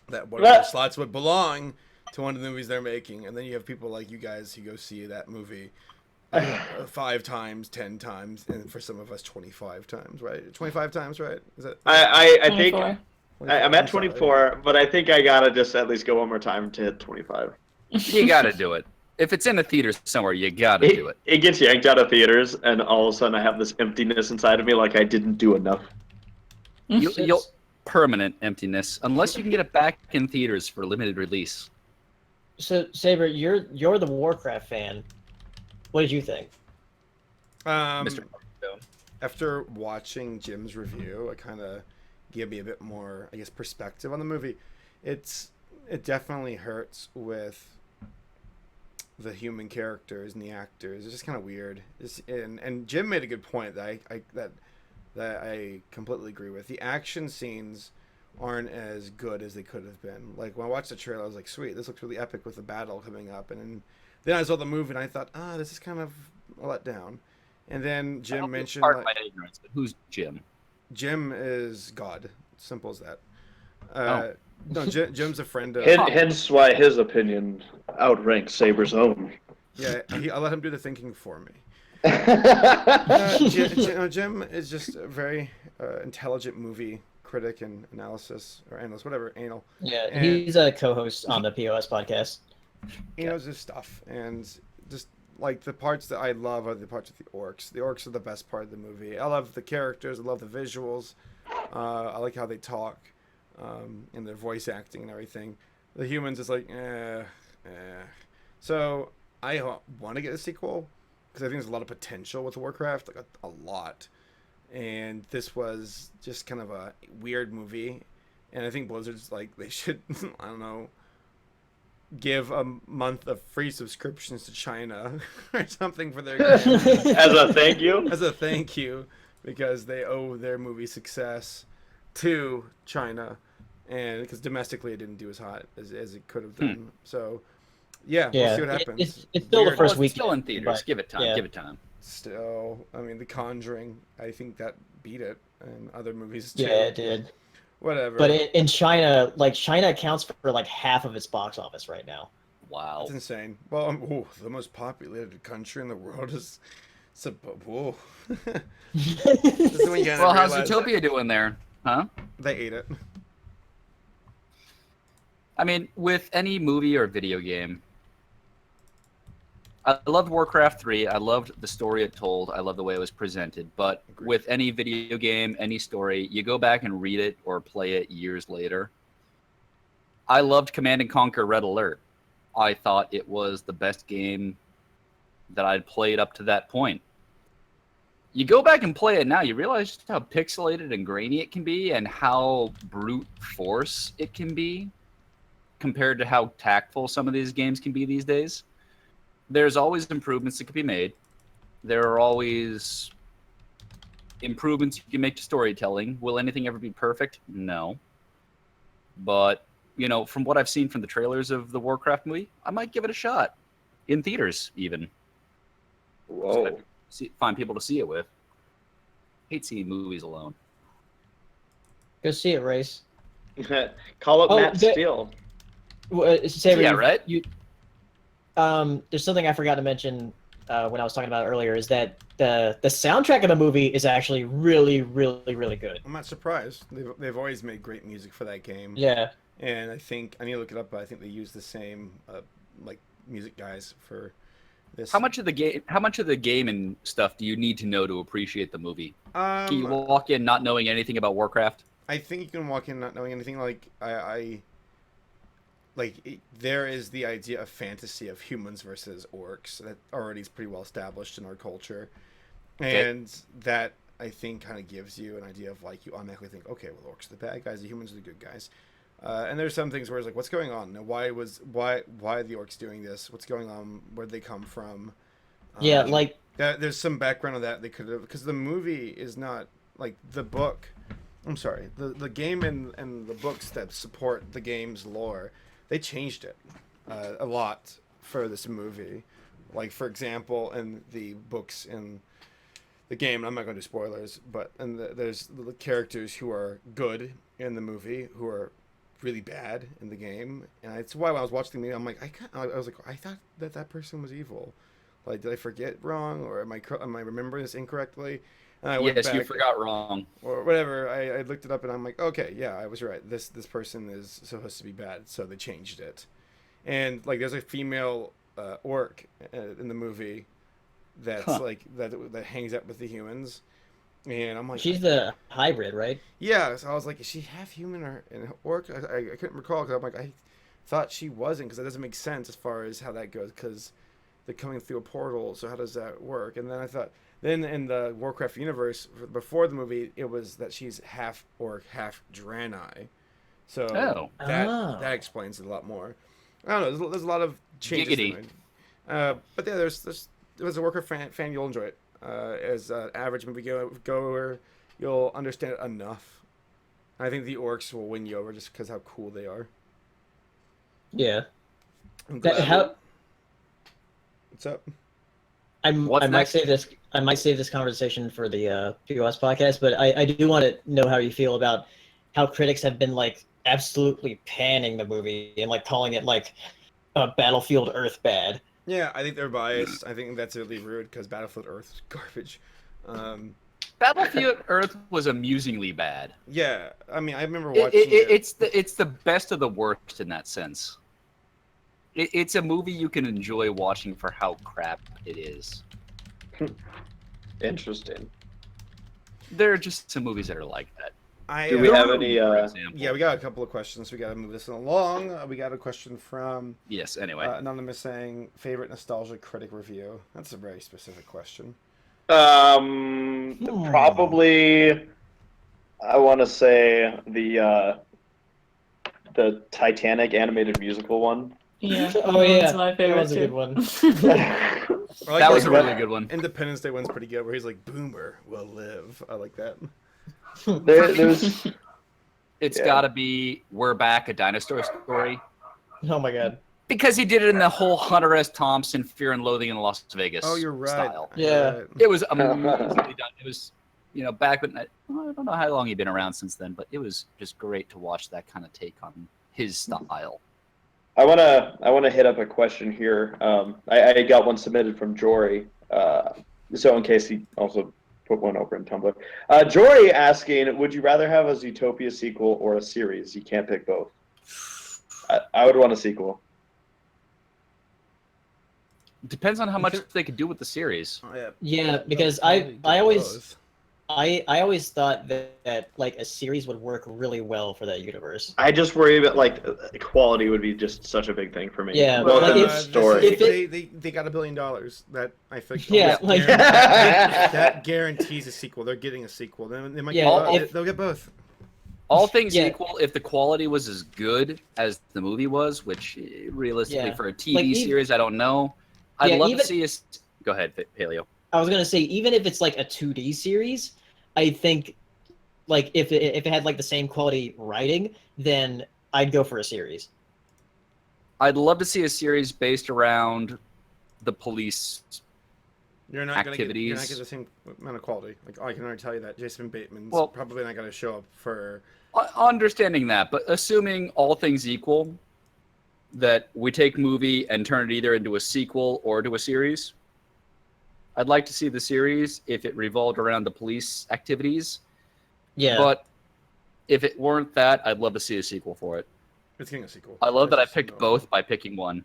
that one of those slots would belong to one of the movies they're making, and then you have people like you guys who go see that movie 5 times, 10 times, and for some of us 25 times, right? 25 times, right? Is that? I think 24. I'm at 24, but I think I gotta just at least go one more time to hit 25. You gotta do it. If it's in a theater somewhere, you gotta do it. It gets yanked out of theaters, and all of a sudden I have this emptiness inside of me, like I didn't do enough. You'll permanent emptiness unless you can get it back in theaters for limited release. So Saber, you're the Warcraft fan. What did you think? Mr. After watching Jim's review, it kind of gave me a bit more, I guess, perspective on the movie. It definitely hurts with the human characters and the actors. It's just kind of weird. And Jim made a good point that I completely agree with. The action scenes aren't as good as they could have been. Like when I watched the trailer, I was like, "Sweet, this looks really epic with the battle coming up." And then I saw the movie and I thought, this is kind of a letdown. And then Jim mentioned, Pardon my ignorance, but who's Jim? Jim is God. Simple as that. No, Jim's a friend of. Hence why his opinion outranks Saber's own. Yeah, I let him do the thinking for me. That's Jim is just a very intelligent movie critic and analyst, whatever, anal. Yeah, And- he's a co-host on the POS podcast. He knows his stuff, and just like the parts that I love are the parts with the orcs. The orcs are the best part of the movie. I love the characters. I love the visuals. I like how they talk, and their voice acting and everything. The humans is like, So I want to get a sequel because I think there's a lot of potential with Warcraft, like a lot. And this was just kind of a weird movie, and I think Blizzard's like they should, I don't know, give a month of free subscriptions to China or something for their game. as a thank you. As a thank you, because they owe their movie success to China, and because domestically it didn't do as hot as it could have done. So yeah, we'll see what happens. It's still the Weird. first Well, it's week. still in theaters. but- Give it time. yeah. Give it time. Still, I mean, The Conjuring, I think that beat it, and other movies too. Yeah, it did. Whatever. But in China, like China accounts for like half of its box office right now. Wow. It's insane. Well, the most populated country in the world is. Whoa. This is when you Well, how's realize Utopia doing there? Huh? They ate it. I mean, with any movie or video game, I loved Warcraft 3. I loved the story it told. I loved the way it was presented. But Agreed. with any video game, any story, you go back and read it or play it years later. I loved Command and Conquer Red Alert. I thought it was the best game that I'd played up to that point. You go back and play it now, you realize just how pixelated and grainy it can be and how brute force it can be compared to how tactful some of these games can be these days. There's always improvements that could be made. There are always improvements you can make to storytelling. Will anything ever be perfect? No. But, you know, from what I've seen from the trailers of the Warcraft movie, I might give it a shot. In theaters, even. Whoa. Find people to see it with. Hate seeing movies alone. Go see it, Race. Call up Oh, Matt Steele. Saber, Yeah, right? There's something I forgot to mention when I was talking about it earlier. Is that the soundtrack of the movie is actually really, really, really good. I'm not surprised. They've always made great music for that game. Yeah. And I think I need to look it up, but I think they use the same like music guys for this. How much of the game and stuff do you need to know to appreciate the movie? Can you walk in not knowing anything about Warcraft? I think you can walk in not knowing anything. Like there is the idea of fantasy of humans versus orcs that already is pretty well established in our culture, Okay. and that I think kind of gives you an idea of like you automatically think, okay, well, orcs are the bad guys, the humans are the good guys. And there's some things where it's like, what's going on? Why are the orcs doing this? What's going on? Where'd they come from? Yeah, like There's some background on that they could have, because the movie is not like the book. I'm sorry, the game and the books that support the game's lore, they changed it a lot for this movie. Like, for example, in the books in the game, I'm not going to do spoilers, but there's the characters who are good in the movie who are really bad in the game, and it's why when I was watching the movie, I'm like, I was like, I thought that person was evil. Like, did I forget wrong, or am I remembering this incorrectly? And I went Yes, you back, forgot wrong. or whatever. I looked it up, and I'm like, okay, yeah, I was right. This person is supposed to be bad, so they changed it. And like, there's a female orc in the movie that's like that hangs out with the humans, and I'm like, she's the hybrid, right? yeah. So I was like, is she half human or an orc? I couldn't recall, because I'm like, I thought she wasn't, because that doesn't make sense as far as how that goes, because they're coming through a portal. So how does that work? And then I thought, then in the Warcraft universe before the movie, it was that she's half orc, half Draenei. So that explains it a lot more. I don't know. There's a lot of changes. Giggity. But yeah, there's a Warcraft fan, you'll enjoy it. As an average movie goer, you'll understand it enough. I think the orcs will win you over just because how cool they are. Yeah. I'm glad. What's up? I What's might next? save this. I might save this conversation for the POS podcast, but I do want to know how you feel about how critics have been like absolutely panning the movie and like calling it like a Battlefield Earth bad. Yeah, I think they're biased. I think that's really rude because Battlefield Earth is garbage. Battlefield Earth was amusingly bad. Yeah, I mean, I remember watching it. It's the best of the worst in that sense. It's a movie you can enjoy watching for how crap it is. Interesting. There are just some movies that are like that. Do we have any? For example. Yeah, we got a couple of questions. We got to move this along. We got a question from Yes. Anyway, Anonymous saying, favorite nostalgia critic review. That's a very specific question. Probably. I want to say the Titanic animated musical one. Yeah. Oh yeah, That's my that favorite was a too. good one. I like that was a that really good one. Independence Day one's pretty good, where he's like, "Boomer will live." I like that. There's It's Yeah. got to be "We're Back," a dinosaur story, Oh my god. because he did it in the whole Hunter S. Thompson Fear and Loathing in Las Vegas. Oh, you're right. Style. Yeah. You're right. It was amazingly done. It was, back when I don't know how long he'd been around since then, but it was just great to watch that kind of take on his style. I wanna hit up a question here. I got one submitted from Jory. So in case he also put one over in Tumblr. Jory asking, would you rather have a Zootopia sequel or a series? You can't pick both. I would want a sequel. Depends on how much they could do with the series. Oh, yeah. Yeah, because Probably I do always both. I always thought that like a series would work really well for that universe. I just worry about like quality would be just such a big thing for me. Yeah, Both but, like, in if- the story. if it- they got $1 billion. That I think. Yeah, almost like- that guarantees a sequel. They're getting a sequel. They might Yeah, get, if- they'll get both. All things Yeah. equal, if the quality was as good as the movie was, which realistically Yeah. for a TV Like, even- series, I don't know. I'd Yeah, love even- to see us. Go ahead, Paleo. I was gonna say even if it's like a 2D series, I think like if it had like the same quality writing, then I'd go for a series. I'd love to see a series based around the police. You're not gonna get Activities. the same amount of quality. Like I can already tell you that Jason Bateman's Well- probably not gonna show up for. Understanding that, but assuming all things equal, that we take movie and turn it either into a sequel or to a series. I'd like to see the series if it revolved around the police activities. Yeah. But if it weren't that, I'd love to see a sequel for it. It's getting a sequel. I love that I That's just picked no- both by picking one,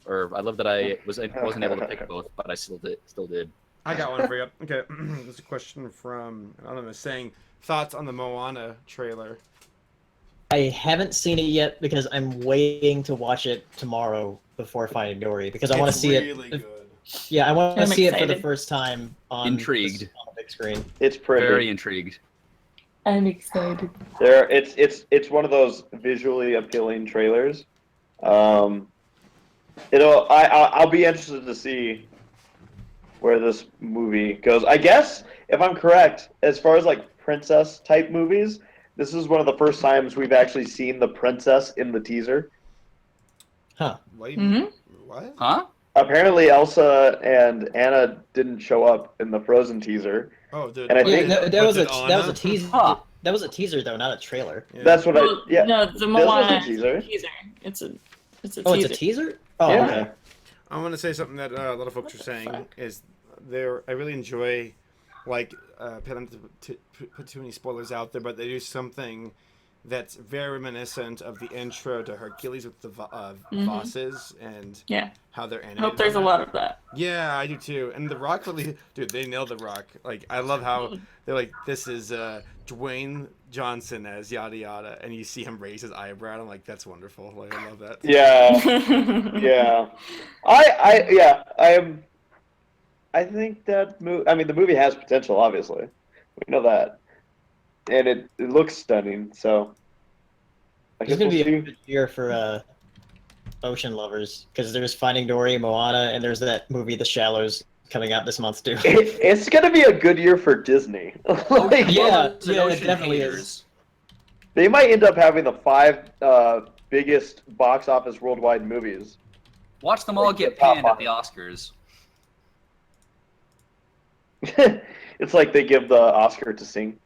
or I love that I wasn't able to pick both, but I still did. I got one for you. Okay, there's a question from Anonymous saying thoughts on the Moana trailer. I haven't seen it yet because I'm waiting to watch it tomorrow before Finding Dory because I want to It's see really it. good. Yeah, I want to I'm see it for the excited. first time on Intrigued. on the big screen. It's pretty. Very intrigued. I'm excited. It's one of those visually appealing trailers. I'll be interested to see where this movie goes. I guess if I'm correct, as far as like princess type movies, this is one of the first times we've actually seen the princess in the teaser. Wait, Mhm. what? Huh? Apparently, Elsa and Anna didn't show up in the Frozen teaser. Oh, dude. And I Yeah, think- that was a Anna? that was a teaser. Huh. That was a teaser though, not a trailer. Yeah. That's what Well, I. Yeah. No, the was a Moana teaser. teaser. It's a Oh, teaser. it's a teaser. Oh, Yeah. okay. I want to say something that a lot of folks are saying is I really enjoy, like, put too many spoilers out there, but they do something that's very reminiscent of the intro to Hercules with the Vosses and Yeah. how they're I animated. hope there's a on lot that. of that. Yeah, I do too. And The Rock really, dude, they nailed The Rock. Like, I love how they're like, this is Dwayne Johnson as yada yada, and you see him raise his eyebrow. And I'm like, that's wonderful. Like, I love that. Yeah. Yeah. I think that movie. I mean, the movie has potential. Obviously, we know that, and it looks stunning. So, I It's guess gonna we'll be a see. good year for ocean lovers because there's Finding Dory, Moana, and there's that movie The Shallows coming out this month too. It's gonna be a good year for Disney. Like, Yeah, Lovers and yeah, it ocean definitely haters. is. they might end up having the 5 biggest box office worldwide movies. Watch them all Like, get the top panned at five. the Oscars. It's like they give the Oscar to Sing.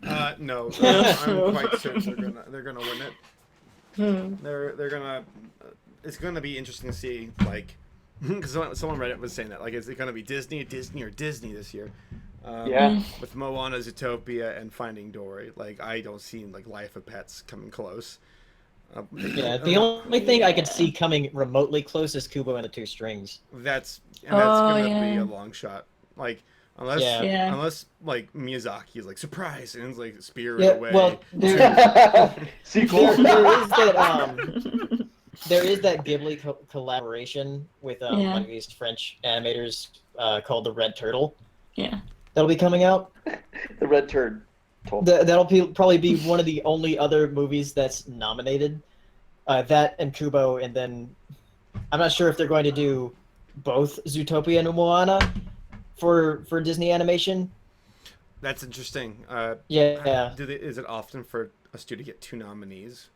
No, I'm quite certain they're gonna win it. Hmm. They're gonna. It's gonna be interesting to see, like, because someone Reddit was saying that, like, is it gonna be Disney, or Disney this year? Yeah. With Moana, Zootopia, and Finding Dory, like, I don't see like Life of Pets coming close. Yeah, the only thing I could see coming remotely close is Kubo and the Two Strings. That's Oh, gonna be yeah. a long shot. Like, unless Yeah. Yeah. unless like Miyazaki is like surprise and it's like Spirit Yeah, Away. well, there Sequel. there is that Ghibli collaboration with Yeah. one of these French animators called the Red Turtle. Yeah. That'll be coming out. The red turd. Told. Probably be one of the only other movies that's nominated. That and Kubo, and then I'm not sure if they're going to do both Zootopia and Moana for Disney Animation. That's interesting. Yeah, Is it often for a studio to get 2 nominees?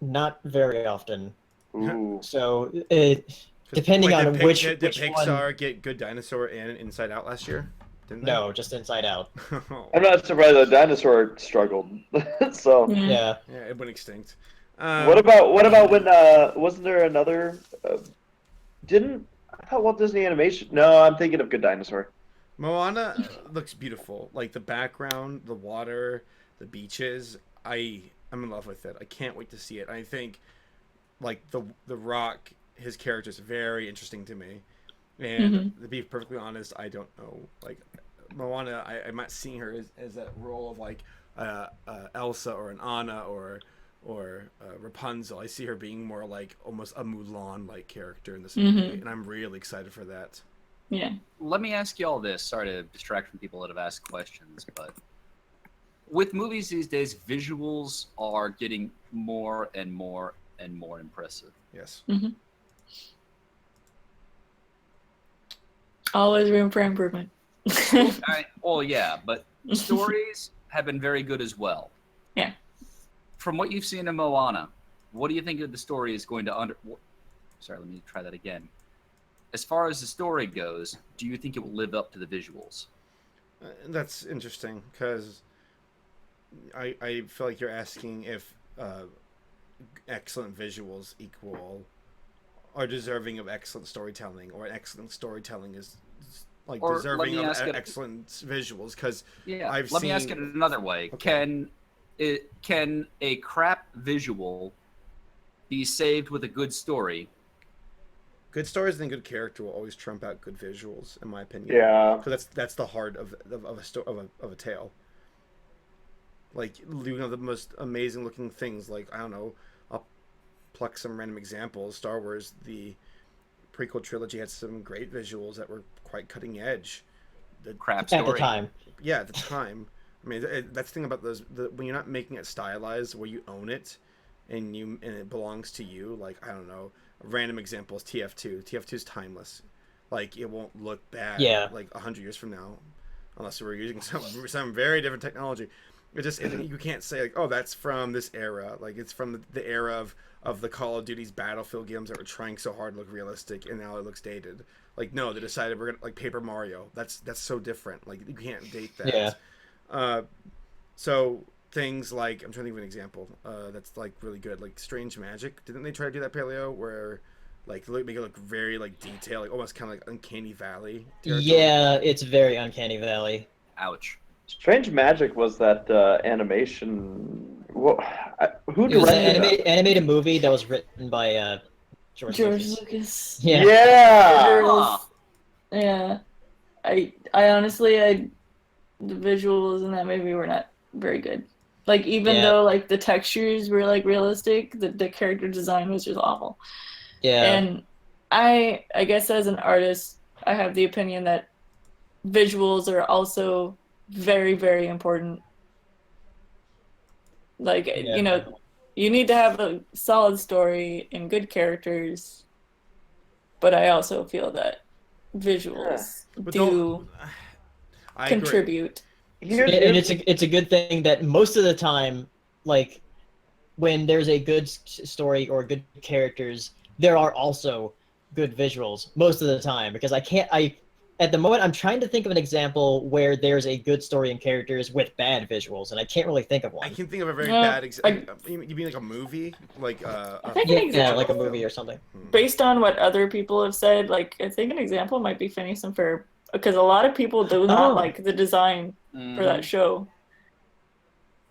not very often. Ooh. So 'Cause, depending on did which Pixar one. get Good Dinosaur and Inside Out last year? Didn't they? No, just Inside Out. I'm not surprised the dinosaur struggled. So Yeah. Yeah, it went extinct. what about when wasn't there another I thought Walt Disney Animation? No, I'm thinking of Good Dinosaur. Moana looks beautiful. Like the background, the water, the beaches. I'm in love with it. I can't wait to see it. I think like the Rock, his character is very interesting to me. And to be perfectly honest, I don't know. Like Moana, I'm not seeing her as that role of like Elsa or an Anna or Rapunzel. I see her being more like almost a Mulan like character in this movie, and I'm really excited for that. Yeah. Let me ask you all this. Sorry to distract from people that have asked questions, but with movies these days, visuals are getting more and more and more impressive. Yes. Always room for improvement. Well, yeah, but stories have been very good as well. Yeah. From what you've seen in Moana, what do you think of the story is going to Sorry, let me try that again. As far as the story goes, do you think it will live up to the visuals? That's interesting because I feel like you're asking if excellent visuals are deserving of excellent storytelling, or excellent storytelling is like Or deserving let me of ask it- excellent visuals. Because Yeah. I've Let me ask seen- it another way. Okay. Can a crap visual be saved with a good story? good stories and good character will always trump out good visuals, in my opinion. Yeah. Because that's the heart of a tale. Like, you know, the most amazing looking things. Like, I don't know, I'll pluck some random examples. Star Wars, the prequel trilogy, had some great visuals that were quite cutting edge. Crap story. At the time. Yeah, at the time. I mean, that's the thing about those. When you're not making it stylized, where you own it, and it belongs to you. Like, I don't know, a random example is TF2. TF2 is timeless. Like, it won't look bad. Yeah. Like 100 years from now, unless we're using some very different technology. You can't say like, oh, that's from this era. Like, it's from the era of the Call of Duty's Battlefield games that were trying so hard to look realistic, and now it looks dated. Like, no, they decided we're gonna, like, Paper Mario. That's so different. Like, you can't date that. Yeah. So things like, I'm trying to think of an example that's like really good, like Strange Magic. Didn't they try to do that, Paleo, where like make it look very like detailed, like almost kind of like Uncanny Valley territory? Yeah, it's very Uncanny Valley. Ouch. Strange Magic was that animation. Who It was an directed that? animated movie that was written by George George Lucas. Lucas. Yeah. Yeah. Turtles. Yeah. I honestly, the visuals in that movie were not very good. Like, even Yeah. though like the textures were like realistic, the character design was just awful. Yeah. And I guess as an artist, I have the opinion that visuals are also very, very important. Like, Yeah. you know, you need to have a solid story and good characters, but I also feel that visuals But do I agree. contribute. Here's, And it's a good thing that most of the time, like, when there's a good story or good characters, there are also good visuals most of the time, because I at the moment, I'm trying to think of an example where there's a good story and characters with bad visuals, and I can't really think of I one. can think of a very No, bad I- example. You mean like a movie? Like I think an Yeah, example, like a movie or something. based on what other people have said, like I think an example might be Phineas and Ferb, because a lot of people do not Oh. like the design for that show.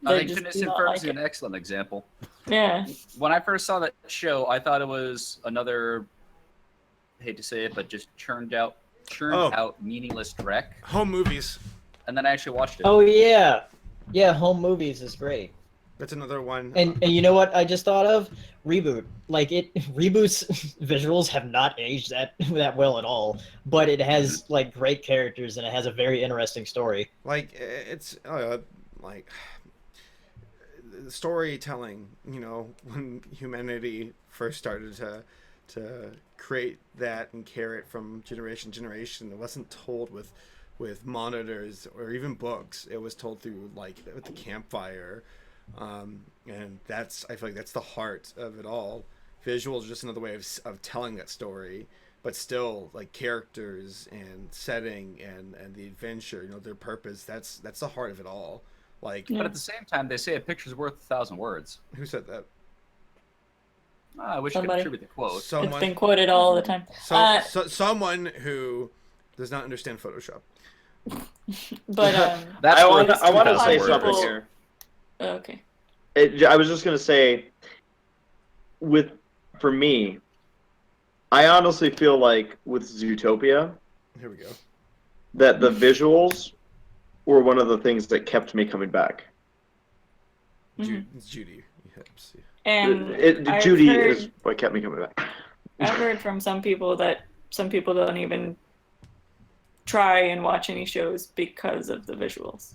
I They think just Phineas do and not Ferb like is an it. excellent example. Yeah. When I first saw that show, I thought it was another, I hate to say it, but just churned out meaningless dreck. home movies. And then I actually watched it. Oh yeah, yeah. Home movies is great. That's another one. And you know what I just thought of? Reboot. Like reboots visuals have not aged that well at all, but it has like great characters and it has a very interesting story. Like it's like storytelling. You know, when humanity first started to create that and carry it from generation to generation, it wasn't told with monitors or even books. It was told through like with the campfire, and I feel like that's the heart of it all. Visuals are just another way of telling that story, but still like characters and setting and the adventure, you know, their purpose. That's the heart of it all. Like, But at the same time, they say a picture's worth 1,000 words. who said that? I wish I could Somebody. attribute the quote. It's Someone. been quoted all the time. Someone who does not understand Photoshop. But That's I worth want to 2,000 say words. something People- here. okay. I was just gonna say, for me, I honestly feel like with Zootopia Here we go. that the visuals were one of the things that kept me coming back. It's Judy. Yes. And I've Judy heard- is what kept me coming back. I've heard from some people that some people don't even try and watch any shows because of the visuals.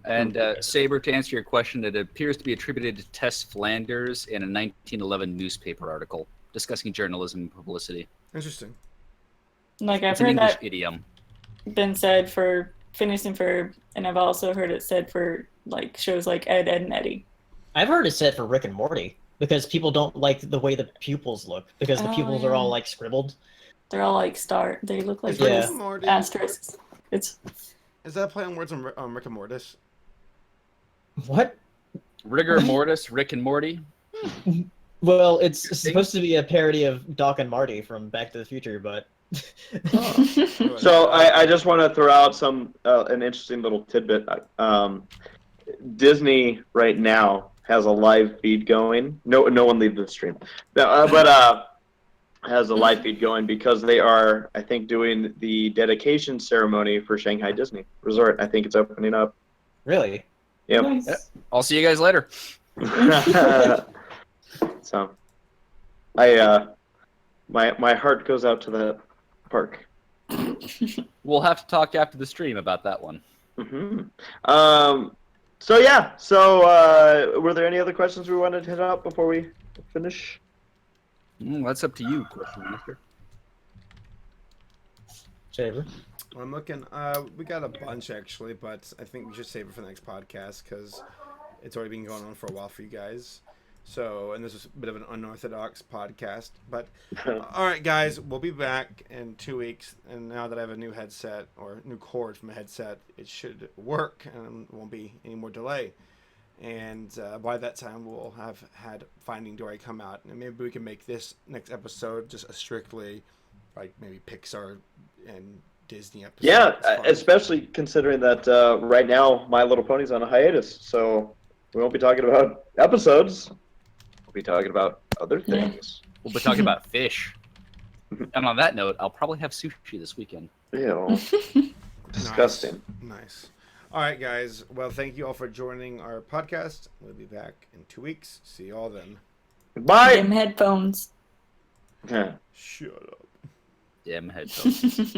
And Saber, to answer your question, it appears to be attributed to Tess Flanders in a 1911 newspaper article discussing journalism and publicity. Interesting. Like I've It's an heard English that idiom. been said for Phineas and Ferb, and I've also heard it said for like shows like Ed, Ed and Eddie. I've heard it said for Rick and Morty because people don't like the way the pupils look because the Oh, pupils are yeah. all like scribbled. They're all like they look like Is Rick Yeah. and Morty- asterisks. It's Is that a play on words on Rick and Mortis? What? Rigor mortis, Rick and Morty. Well, it's supposed to be a parody of Doc and Marty from Back to the Future, but So I just want to throw out an interesting little tidbit. Disney right now has a live feed going. No one leave the stream, but has a live feed going because they are, I think, doing the dedication ceremony for Shanghai Disney Resort. I think it's opening up. really? Yep. nice. I'll see you guys later. So, my heart goes out to that park. We'll have to talk after the stream about that one. So yeah. So were there any other questions we wanted to hit up before we finish? That's up to you, question master. Saber? I'm looking. We got a bunch actually, but I think we should save it for the next podcast because it's already been going on for a while for you guys. So, and this is a bit of an unorthodox podcast, but all right, guys, we'll be back in 2 weeks. And now that I have a new headset or new cord from a headset, it should work and it won't be any more delay. And by that time, we'll have had Finding Dory come out, and maybe we can make this next episode just a strictly like maybe Pixar and Disney episode. Yeah, as far as- especially considering that right now My Little Pony's on a hiatus, so we won't be talking about episodes. We'll be talking about other Yeah. things. We'll be talking about fish. And on that note, I'll probably have sushi this weekend. Ew. Disgusting. Nice. All right, guys. Well, thank you all for joining our podcast. We'll be back in 2 weeks. See you all then. Bye. Dim headphones. Yeah. Shut up. Damn headphones.